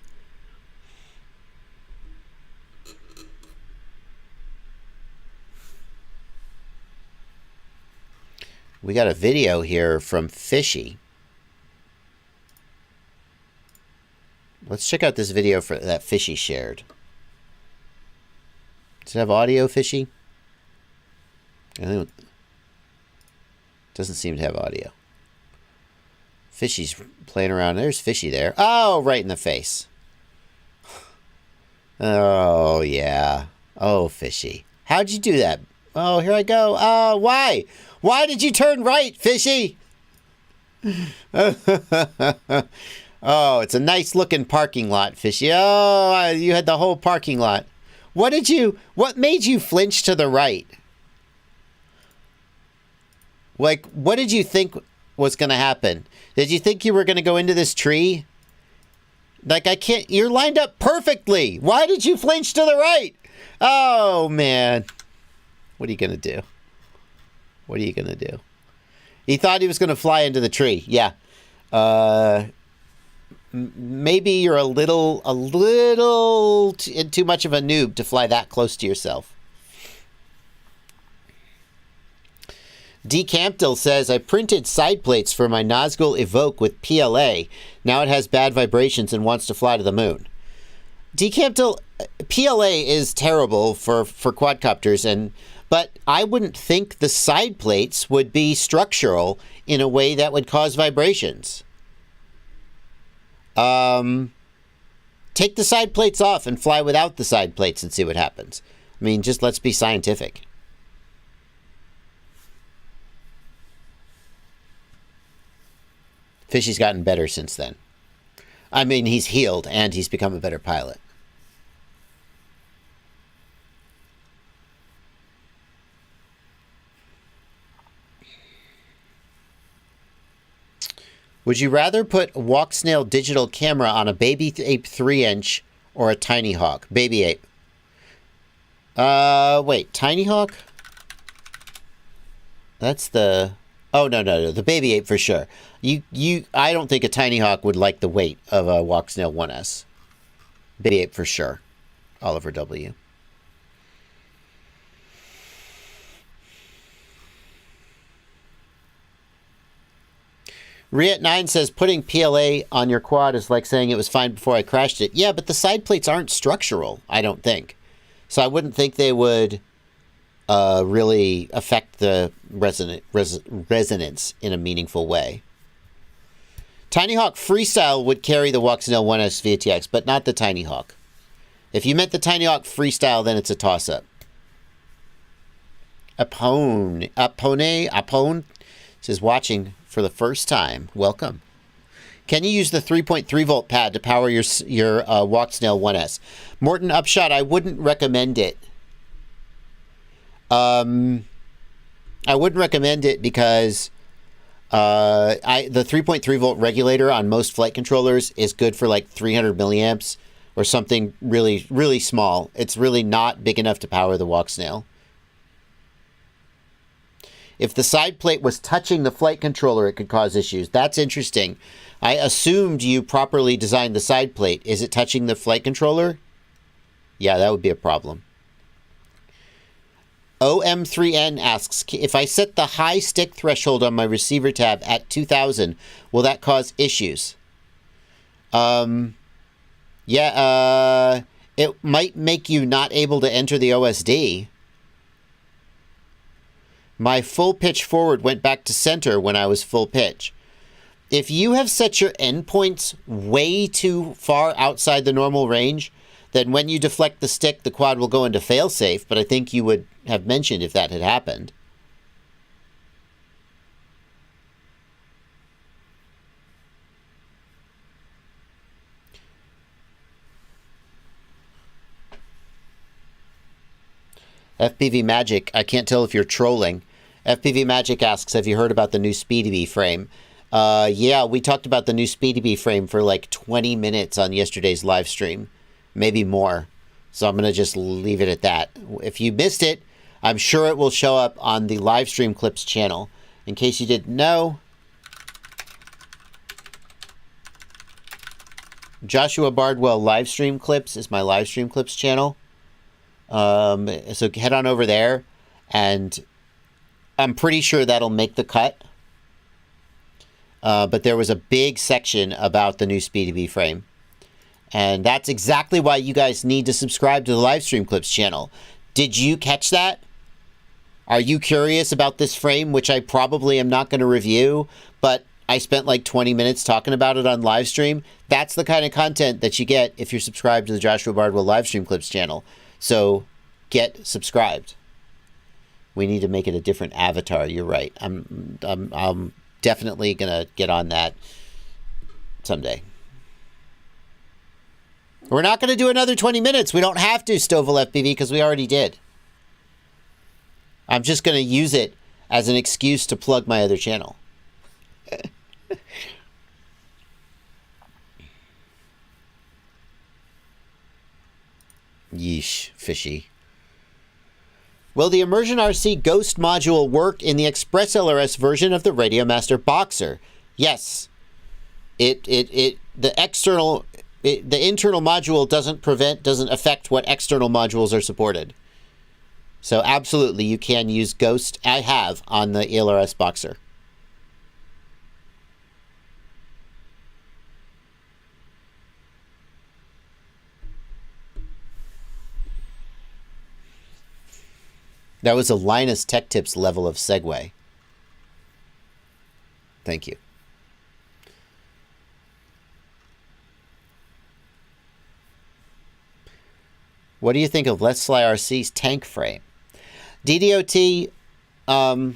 We got a video here from Fishy. Let's check out this video that Fishy shared. Does it have audio, Fishy? Doesn't seem to have audio. Fishy's playing around. There's Fishy there. Oh, right in the face. Oh, yeah. Oh, Fishy. How'd you do that? Oh, here I go. Oh, why? Why did you turn right, Fishy? Oh, it's a nice looking parking lot, Fishy. Oh, you had the whole parking lot. What made you flinch to the right? Like, what did you think was going to happen? Did you think you were going to go into this tree? Like, you're lined up perfectly. Why did you flinch to the right? Oh, man. What are you going to do? What are you going to do? He thought he was going to fly into the tree. Yeah. Maybe you're a little too much of a noob to fly that close to yourself. D. Campbell says, I printed side plates for my Nazgul Evoque with PLA. Now it has bad vibrations and wants to fly to the moon. D. Campbell, PLA is terrible for quadcopters, but I wouldn't think the side plates would be structural in a way that would cause vibrations. Take the side plates off and fly without the side plates and see what happens. I mean, just let's be scientific. Fishy's gotten better since then. I mean, he's healed and he's become a better pilot. Would you rather put a Walksnail digital camera on a Baby Ape 3-inch or a Tiny Hawk? Baby Ape. Wait, Tiny Hawk? That's the... Oh, no. The Baby Ape for sure. I don't think a Tiny Hawk would like the weight of a Walksnail 1S. Baby Ape for sure. Oliver W. Riet9 says, putting PLA on your quad is like saying it was fine before I crashed it. Yeah, but the side plates aren't structural, I don't think. So I wouldn't think they would really affect the resonance in a meaningful way. Tiny Hawk Freestyle would carry the Walksnail 1S VTX, but not the Tiny Hawk. If you meant the Tiny Hawk Freestyle, then it's a toss-up. Apone says, watching for the first time. Welcome. Can you use the 3.3 volt pad to power your Walksnail 1S? Morton Upshot, I wouldn't recommend it. I wouldn't recommend it because the 3.3 volt regulator on most flight controllers is good for like 300 milliamps or something really, really small. It's really not big enough to power the Walksnail. If the side plate was touching the flight controller, it could cause issues. That's interesting. I assumed you properly designed the side plate. Is it touching the flight controller? Yeah, that would be a problem. OM3N asks, if I set the high stick threshold on my receiver tab at 2000, will that cause issues? It might make you not able to enter the OSD. My full pitch forward went back to center when I was full pitch. If you have set your endpoints way too far outside the normal range, then when you deflect the stick, the quad will go into failsafe, but I think you would have mentioned if that had happened. FPV Magic, I can't tell if you're trolling. FPV Magic asks, have you heard about the new SpeedyBee frame? Yeah, we talked about the new SpeedyBee frame for like 20 minutes on yesterday's live stream. Maybe more. So I'm going to just leave it at that. If you missed it, I'm sure it will show up on the Livestream Clips channel. In case you didn't know, Joshua Bardwell Livestream Clips is my Livestream Clips channel. So head on over there, and I'm pretty sure that'll make the cut. But there was a big section about the new SpeedyBee frame. And that's exactly why you guys need to subscribe to the Livestream Clips channel. Did you catch that? Are you curious about this frame, which I probably am not going to review, but I spent like 20 minutes talking about it on Livestream? That's the kind of content that you get if you're subscribed to the Joshua Bardwell Livestream Clips channel. So get subscribed. We need to make it a different avatar. You're right. I'm definitely going to get on that someday. We're not going to do another 20 minutes. We don't have to, Stovall FPV, because we already did. I'm just going to use it as an excuse to plug my other channel. Yeesh, fishy. Will the Immersion RC Ghost module work in the Express LRS version of the Radiomaster Boxer? Yes. The internal module doesn't affect what external modules are supported. So absolutely, you can use Ghost. I have on the ELRS Boxer. That was a Linus Tech Tips level of segue. Thank you. What do you think of Let's Fly RC's tank frame? DDOT, I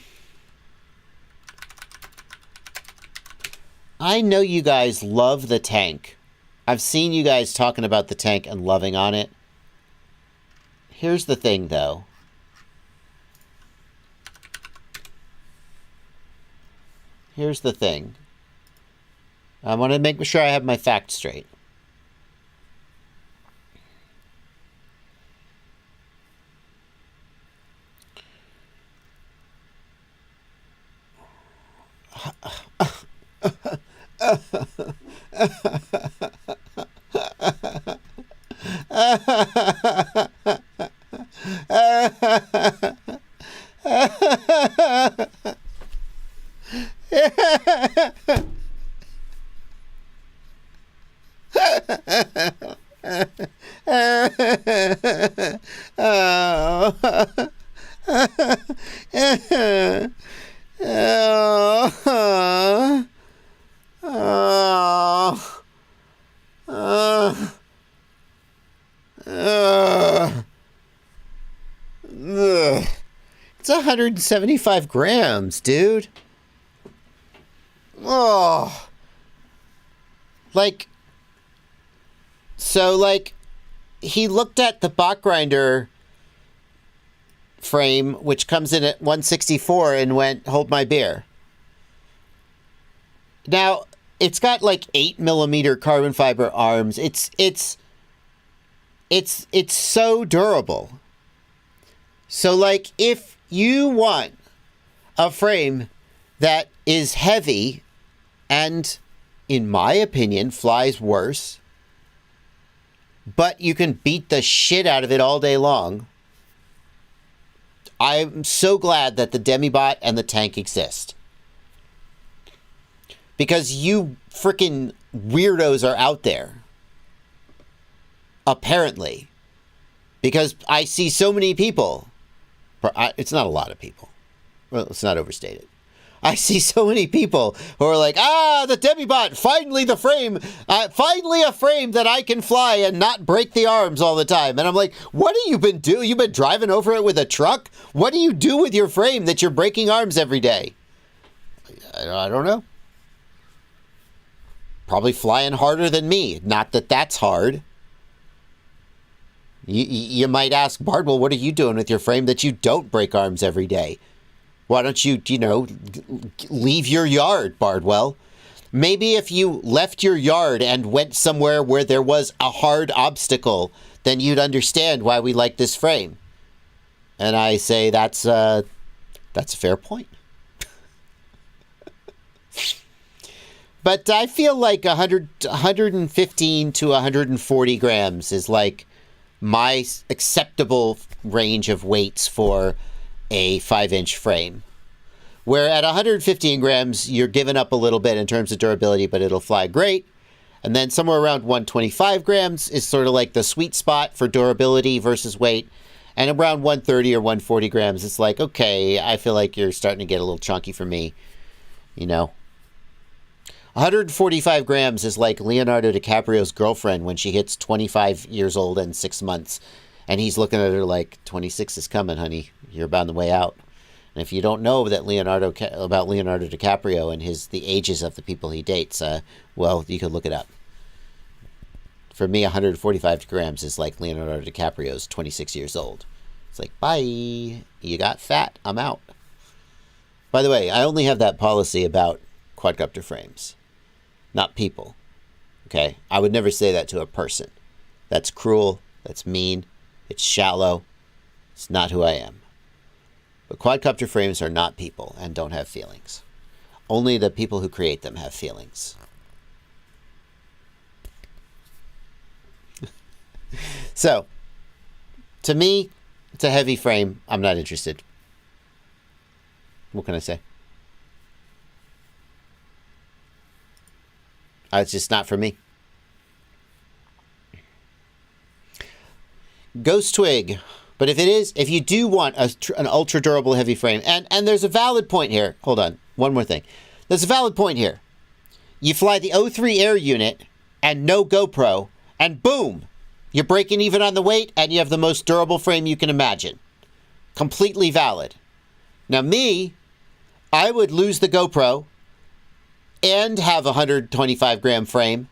know you guys love the tank. I've seen you guys talking about the tank and loving on it. Here's the thing, though. Here's the thing. I want to make sure I have my facts straight. It's 175 grams, dude. Oh. He looked at the bot grinder frame, which comes in at 164, and went, hold my beer. Now, it's got 8mm carbon fiber arms. It's so durable. So, if you want a frame that is heavy and, in my opinion, flies worse, but you can beat the shit out of it all day long, I'm so glad that the Demibot and the tank exist. Because you freaking weirdos are out there. Apparently. Because I see so many people. It's not a lot of people. Well, let's not overstate it. I see so many people who are like, the Demibot, finally the frame, finally a frame that I can fly and not break the arms all the time. And I'm like, what have you been doing? You've been driving over it with a truck? What do you do with your frame that you're breaking arms every day? I don't know. Probably flying harder than me. Not that that's hard. You might ask, Bardwell, what are you doing with your frame that you don't break arms every day? Why don't you, leave your yard, Bardwell? Maybe if you left your yard and went somewhere where there was a hard obstacle, then you'd understand why we like this frame. And I say that's a fair point. But I feel like 115 to 140 grams is like my acceptable range of weights for a 5-inch frame. Where at 115 grams, you're giving up a little bit in terms of durability, but it'll fly great. And then somewhere around 125 grams is sort of like the sweet spot for durability versus weight. And around 130 or 140 grams, it's like, okay, I feel like you're starting to get a little chunky for me, 145 grams is like Leonardo DiCaprio's girlfriend when she hits 25 years old and 6 months. And he's looking at her like, 26 is coming, honey. You're about on the way out. And if you don't know that Leonardo DiCaprio and the ages of the people he dates, well, you can look it up. For me, 145 grams is like Leonardo DiCaprio's 26 years old. It's like, bye. You got fat. I'm out. By the way, I only have that policy about quadcopter frames, not people. Okay? I would never say that to a person. That's cruel. That's mean. It's shallow. It's not who I am. But quadcopter frames are not people and don't have feelings. Only the people who create them have feelings. So, to me, it's a heavy frame. I'm not interested. What can I say? It's just not for me. Ghost Twig. But if you do want an ultra durable heavy frame, and there's a valid point here. Hold on, one more thing. There's a valid point here. You fly the O3 Air unit and no GoPro, and boom, you're breaking even on the weight, and you have the most durable frame you can imagine. Completely valid. Now me, I would lose the GoPro and have a 125 gram frame,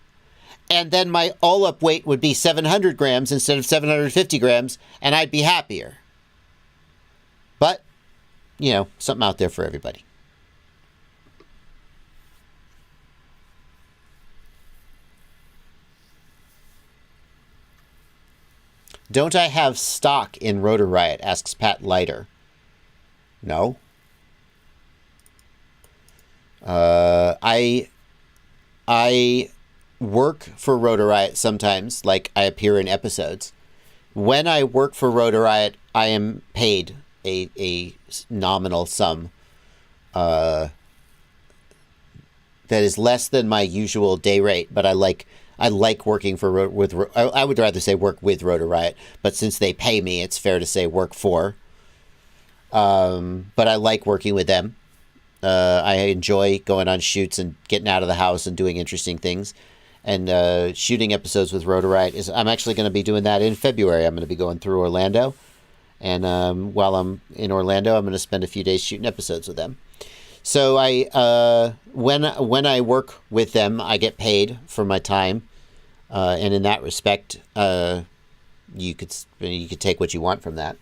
and then my all-up weight would be 700 grams instead of 750 grams, and I'd be happier. But, something out there for everybody. Don't I have stock in Rotor Riot? Asks Pat Leiter. No. I work for Rotor Riot sometimes, like I appear in episodes. When I work for Rotor Riot, I am paid a nominal sum that is less than my usual day rate, but I like working I would rather say work with Rotor Riot, but since they pay me, it's fair to say work for. But I like working with them. I enjoy going on shoots and getting out of the house and doing interesting things. And shooting episodes with Rotor Riot I'm actually going to be doing that in February. I'm going to be going through Orlando. And while I'm in Orlando, I'm going to spend a few days shooting episodes with them. So when I work with them, I get paid for my time. And in that respect, you could take what you want from that.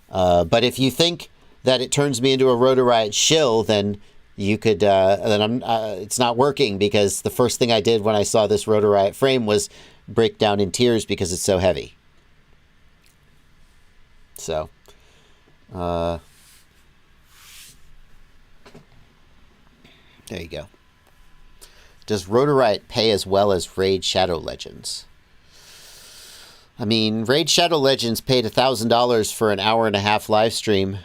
But if you think that it turns me into a Rotor Riot shill, then you could then it's not working, because the first thing I did when I saw this Rotor Riot frame was break down in tears because it's so heavy. So there you go. Does Rotor Riot pay as well as Raid Shadow Legends? I mean, Raid Shadow Legends paid $1,000 for an hour and a half live stream.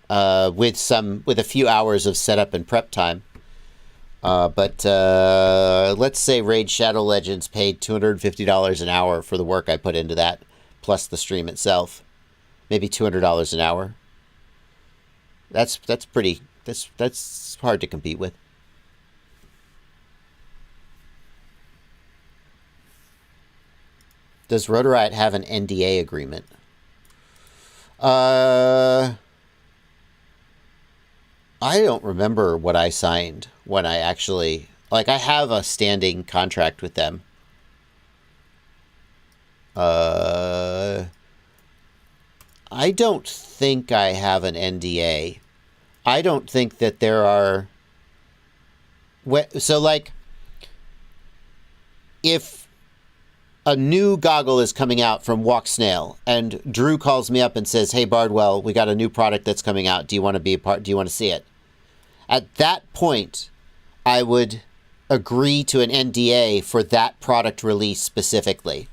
With a few hours of setup and prep time. But let's say Raid Shadow Legends paid $250 an hour for the work I put into that, plus the stream itself. Maybe $200 an hour. That's hard to compete with. Does Rotor Riot have an NDA agreement? I don't remember what I signed when I actually... I have a standing contract with them. I don't think I have an NDA. I don't think that there are... So, like, if a new goggle is coming out from Walksnail and Drew calls me up and says, hey, Bardwell, we got a new product that's coming out. Do you want to be a part? Do you want to see it? At that point, I would agree to an NDA for that product release specifically.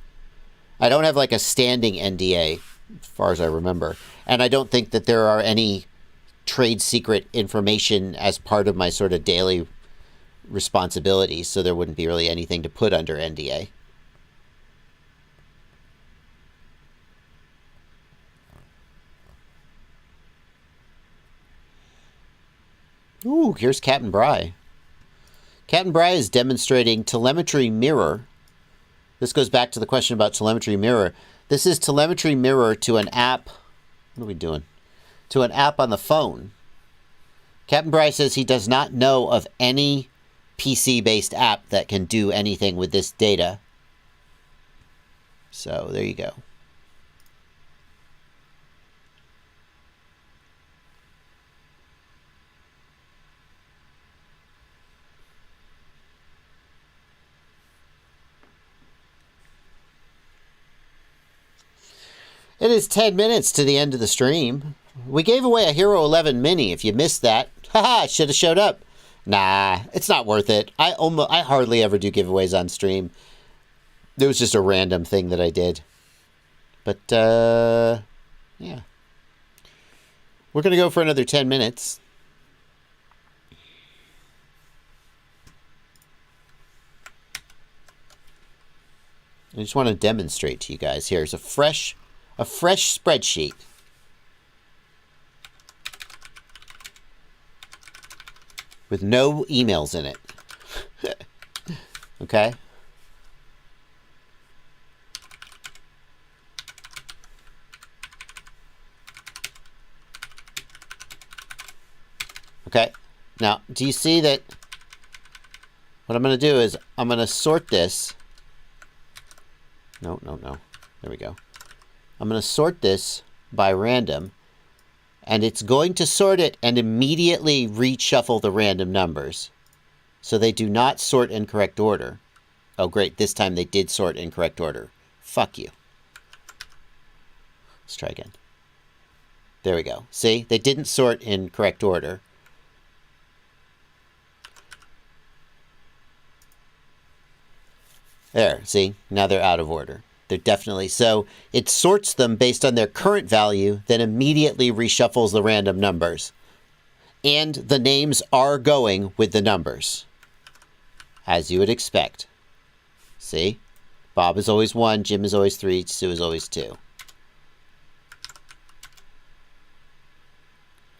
I don't have like a standing NDA, as far as I remember. And I don't think that there are any trade secret information as part of my sort of daily responsibilities, so there wouldn't be really anything to put under NDA. Ooh, here's Captain Bry. Captain Bry is demonstrating telemetry mirror. This goes back to the question about telemetry mirror. This is telemetry mirror to an app. What are we doing? To an app on the phone. Captain Bry says he does not know of any PC-based app that can do anything with this data. So there you go. It is 10 minutes to the end of the stream. We gave away a Hero 11 Mini. If you missed that, haha, should have showed up. Nah, it's not worth it. I hardly ever do giveaways on stream. It was just a random thing that I did. But, yeah. We're going to go for another 10 minutes. I just want to demonstrate to you guys. Here's a fresh spreadsheet. With no emails in it. Okay? Okay. Now, do you see that? What I'm going to do is I'm going to sort this. No. There we go. I'm going to sort this by random. And it's going to sort it and immediately reshuffle the random numbers. So they do not sort in correct order. Oh, great. This time they did sort in correct order. Fuck you. Let's try again. There we go. See? They didn't sort in correct order. There. See? Now they're out of order. They're definitely... So it sorts them based on their current value, then immediately reshuffles the random numbers. And the names are going with the numbers. As you would expect. See? Bob is always 1, Jim is always 3, Sue is always 2.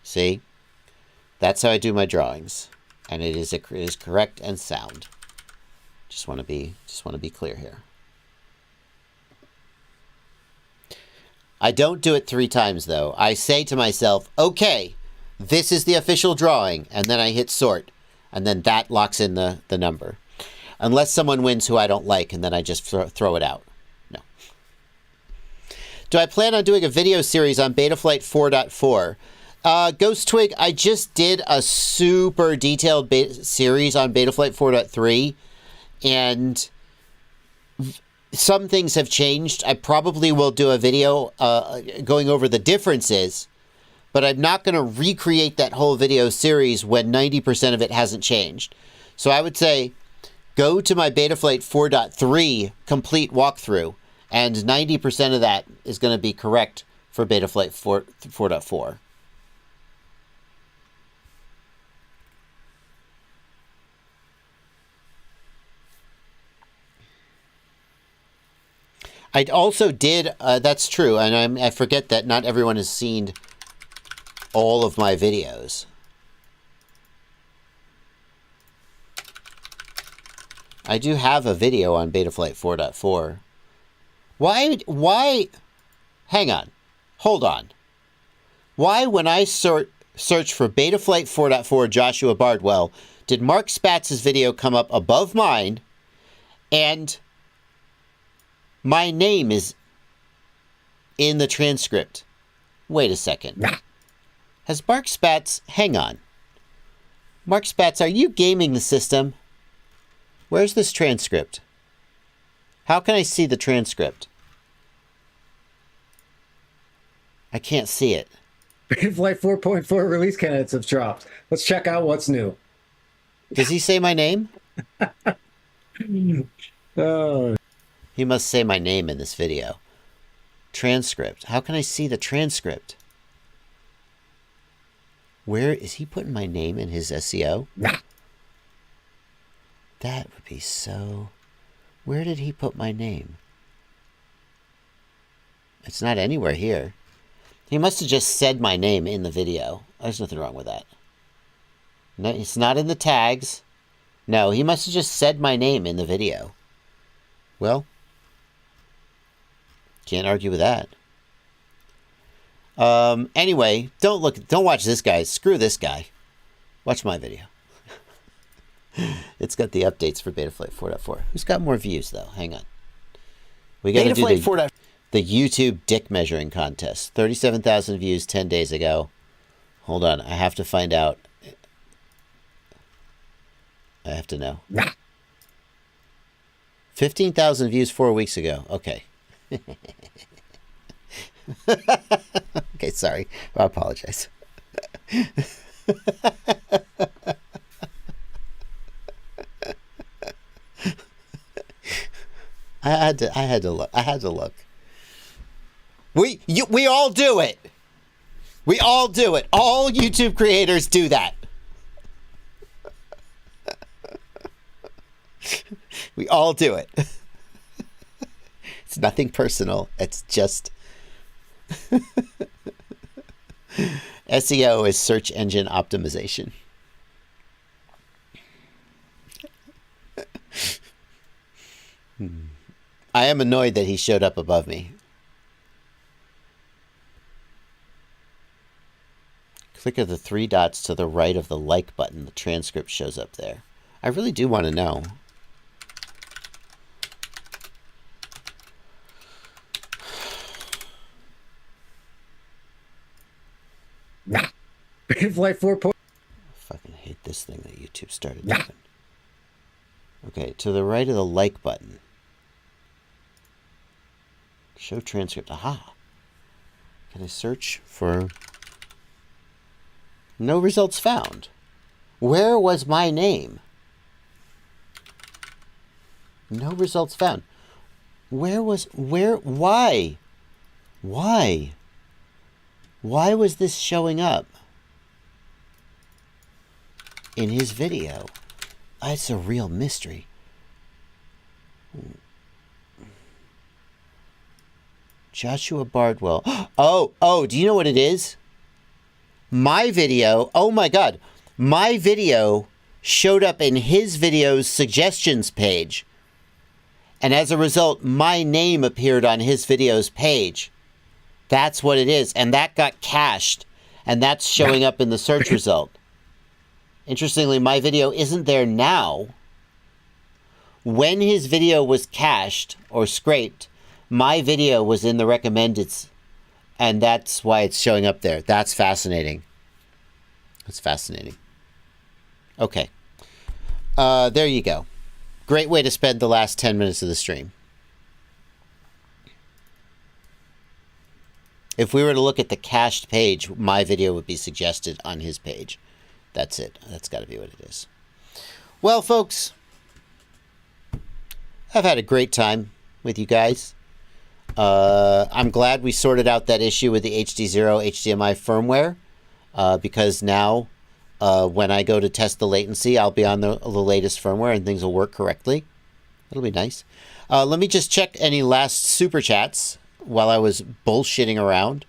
See? That's how I do my drawings. And it is correct and sound. Just want to be clear here. I don't do it 3 times, though. I say to myself, okay, this is the official drawing, and then I hit sort, and then that locks in the number. Unless someone wins who I don't like, and then I just throw it out. No. Do I plan on doing a video series on Betaflight 4.4? Ghost Twig, I just did a super detailed series on Betaflight 4.3, and... some things have changed. I probably will do a video going over the differences, but I'm not going to recreate that whole video series when 90% of it hasn't changed. So I would say go to my Betaflight 4.3 complete walkthrough, and 90% of that is going to be correct for Betaflight 4.4. I also did, that's true, and I forget that not everyone has seen all of my videos. I do have a video on Betaflight 4.4. Why, hang on, hold on. Why, when I search for Betaflight 4.4 Joshua Bardwell, did Mark Spatz's video come up above mine, and My name is in the transcript. Wait a second. Has Mark Spatz... Hang on. Mark Spatz, are you gaming the system? Where's this transcript? How can I see the transcript? I can't see it. Flight 4.4 release candidates have dropped. Let's check out what's new. Does he say my name? Oh. He must say my name in this video. Transcript. How can I see the transcript? Where is he putting my name in his SEO? That would be so... Where did he put my name? It's not anywhere here. He must have just said my name in the video. There's nothing wrong with that. No, it's not in the tags. No, he must have just said my name in the video. Well, can't argue with that. Anyway, don't watch this guy. Screw this guy. Watch my video. It's got the updates for Betaflight 4.4. Who's got more views though? Hang on. We got to do the YouTube dick measuring contest. 37,000 views 10 days ago. Hold on, I have to find out. I have to know. 15,000 views 4 weeks ago. Okay. Okay, sorry. I apologize. I had to look. We all do it. We all do it. All YouTube creators do that. We all do it. It's nothing personal. It's just SEO is search engine optimization. I am annoyed that he showed up above me. Click of the 3 dots to the right of the like button. The transcript shows up there. I really do want to know. Flight 4. I fucking hate this thing that YouTube started doing. Okay, to the right of the like button. Show transcript. Aha. Can I search for... No results found. Where was my name? No results found. Why? Why was this showing up in his video? It's a real mystery. Joshua Bardwell. Oh, do you know what it is? My video, oh my God, my video showed up in his video's suggestions page. And as a result, my name appeared on his video's page. That's what it is. And that got cached. And that's showing up in the search result. Interestingly, my video isn't there now. When his video was cached or scraped, my video was in the recommendeds. And that's why it's showing up there. That's fascinating. That's fascinating. Okay. There you go. Great way to spend the last 10 minutes of the stream. If we were to look at the cached page, my video would be suggested on his page. That's it. That's got to be what it is. Well, folks, I've had a great time with you guys. I'm glad we sorted out that issue with the HD0 HDMI firmware, because now when I go to test the latency, I'll be on the latest firmware and things will work correctly. It'll be nice. Let me just check any last super chats while I was bullshitting around.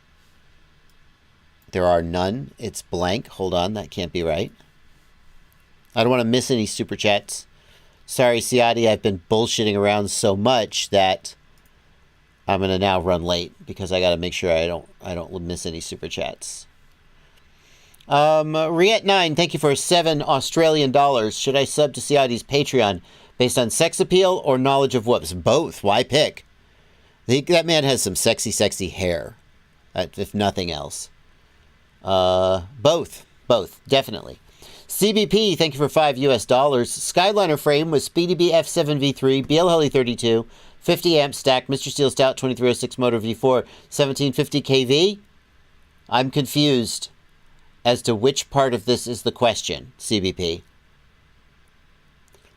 There are none. It's blank. Hold on. That can't be right. I don't want to miss any super chats. Sorry, Siadi. I've been bullshitting around so much that I'm going to now run late because I got to make sure I don't miss any super chats. Riet9, thank you for 7 Australian dollars. Should I sub to Siadi's Patreon based on sex appeal or knowledge of whoops? Both. Why pick? That man has some sexy, sexy hair, if nothing else. Both, definitely. CBP, thank you for $5 US. Skyliner frame with Speedy B F7V3, BL Heli 32, 50 amp stack, Mr. Steel Stout 2306 motor V4, 1750 kV. I'm confused as to which part of this is the question, CBP.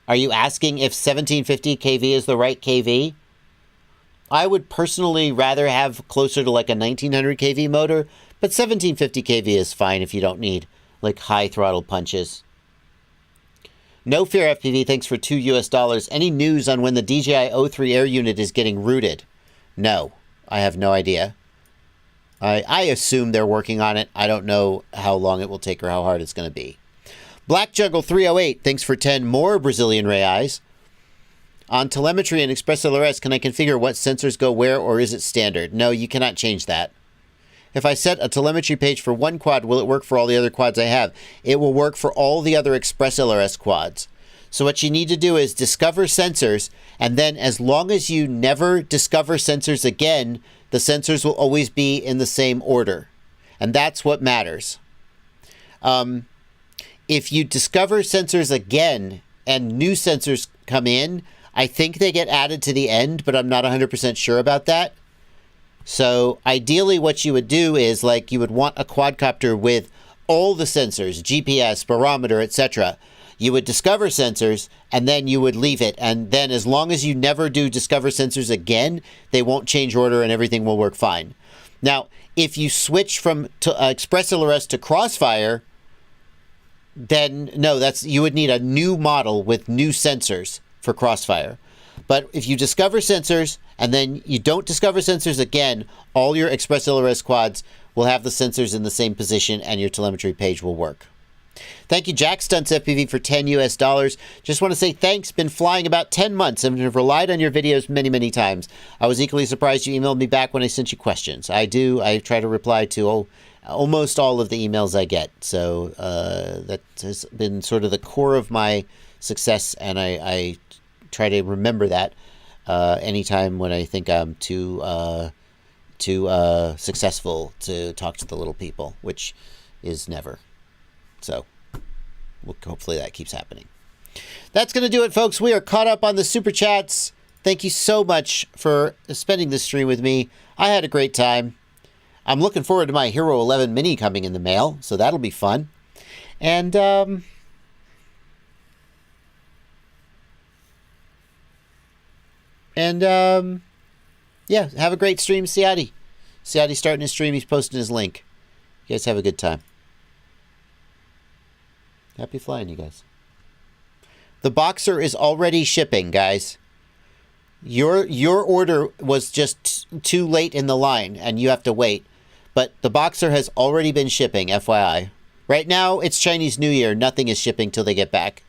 Are you asking if 1750 kV is the right kV? I would personally rather have closer to like a 1900 kV motor, but 1750 kV is fine if you don't need like high throttle punches. No Fear FPV, thanks for $2 US. Any news on when the DJI O3 Air unit is getting rooted? No, I have no idea. I assume they're working on it. I don't know how long it will take or how hard it's going to be. Black Juggle 308, thanks for 10 more Brazilian reais. On telemetry and Express LRS, can I configure what sensors go where, or is it standard? No, you cannot change that. If I set a telemetry page for one quad, will it work for all the other quads I have? It will work for all the other Express LRS quads. So what you need to do is discover sensors, and then as long as you never discover sensors again, the sensors will always be in the same order. And that's what matters. If you discover sensors again and new sensors come in, I think they get added to the end, but I'm not 100% sure about that. So ideally what you would do is like you would want a quadcopter with all the sensors, GPS, barometer, etc. You would discover sensors and then you would leave it. And then as long as you never do discover sensors again, they won't change order and everything will work fine. Now, if you switch from Express LRS to Crossfire, then no, you would need a new model with new sensors for Crossfire. But if you discover sensors and then you don't discover sensors again, all your Express LRS quads will have the sensors in the same position and your telemetry page will work. Thank you, Jack Stunts FPV, for $10 US. Just want to say thanks. Been flying about 10 months and have relied on your videos many, many times. I was equally surprised you emailed me back when I sent you questions. I try to reply to almost all of the emails I get. So that has been sort of the core of my success, and I try to remember that anytime when I think I'm too successful to talk to the little people, which is never. So hopefully that keeps happening. That's going to do it, folks. We are caught up on the Super Chats. Thank you so much for spending this stream with me. I had a great time. I'm looking forward to my Hero 11 Mini coming in the mail, so that'll be fun. And yeah, have a great stream, Siadi. Siadi's starting his stream. He's posting his link. You guys have a good time. Happy flying, you guys. The Boxer is already shipping, guys. Your order was just too late in the line, and you have to wait. But the Boxer has already been shipping, FYI. Right now, it's Chinese New Year. Nothing is shipping till they get back.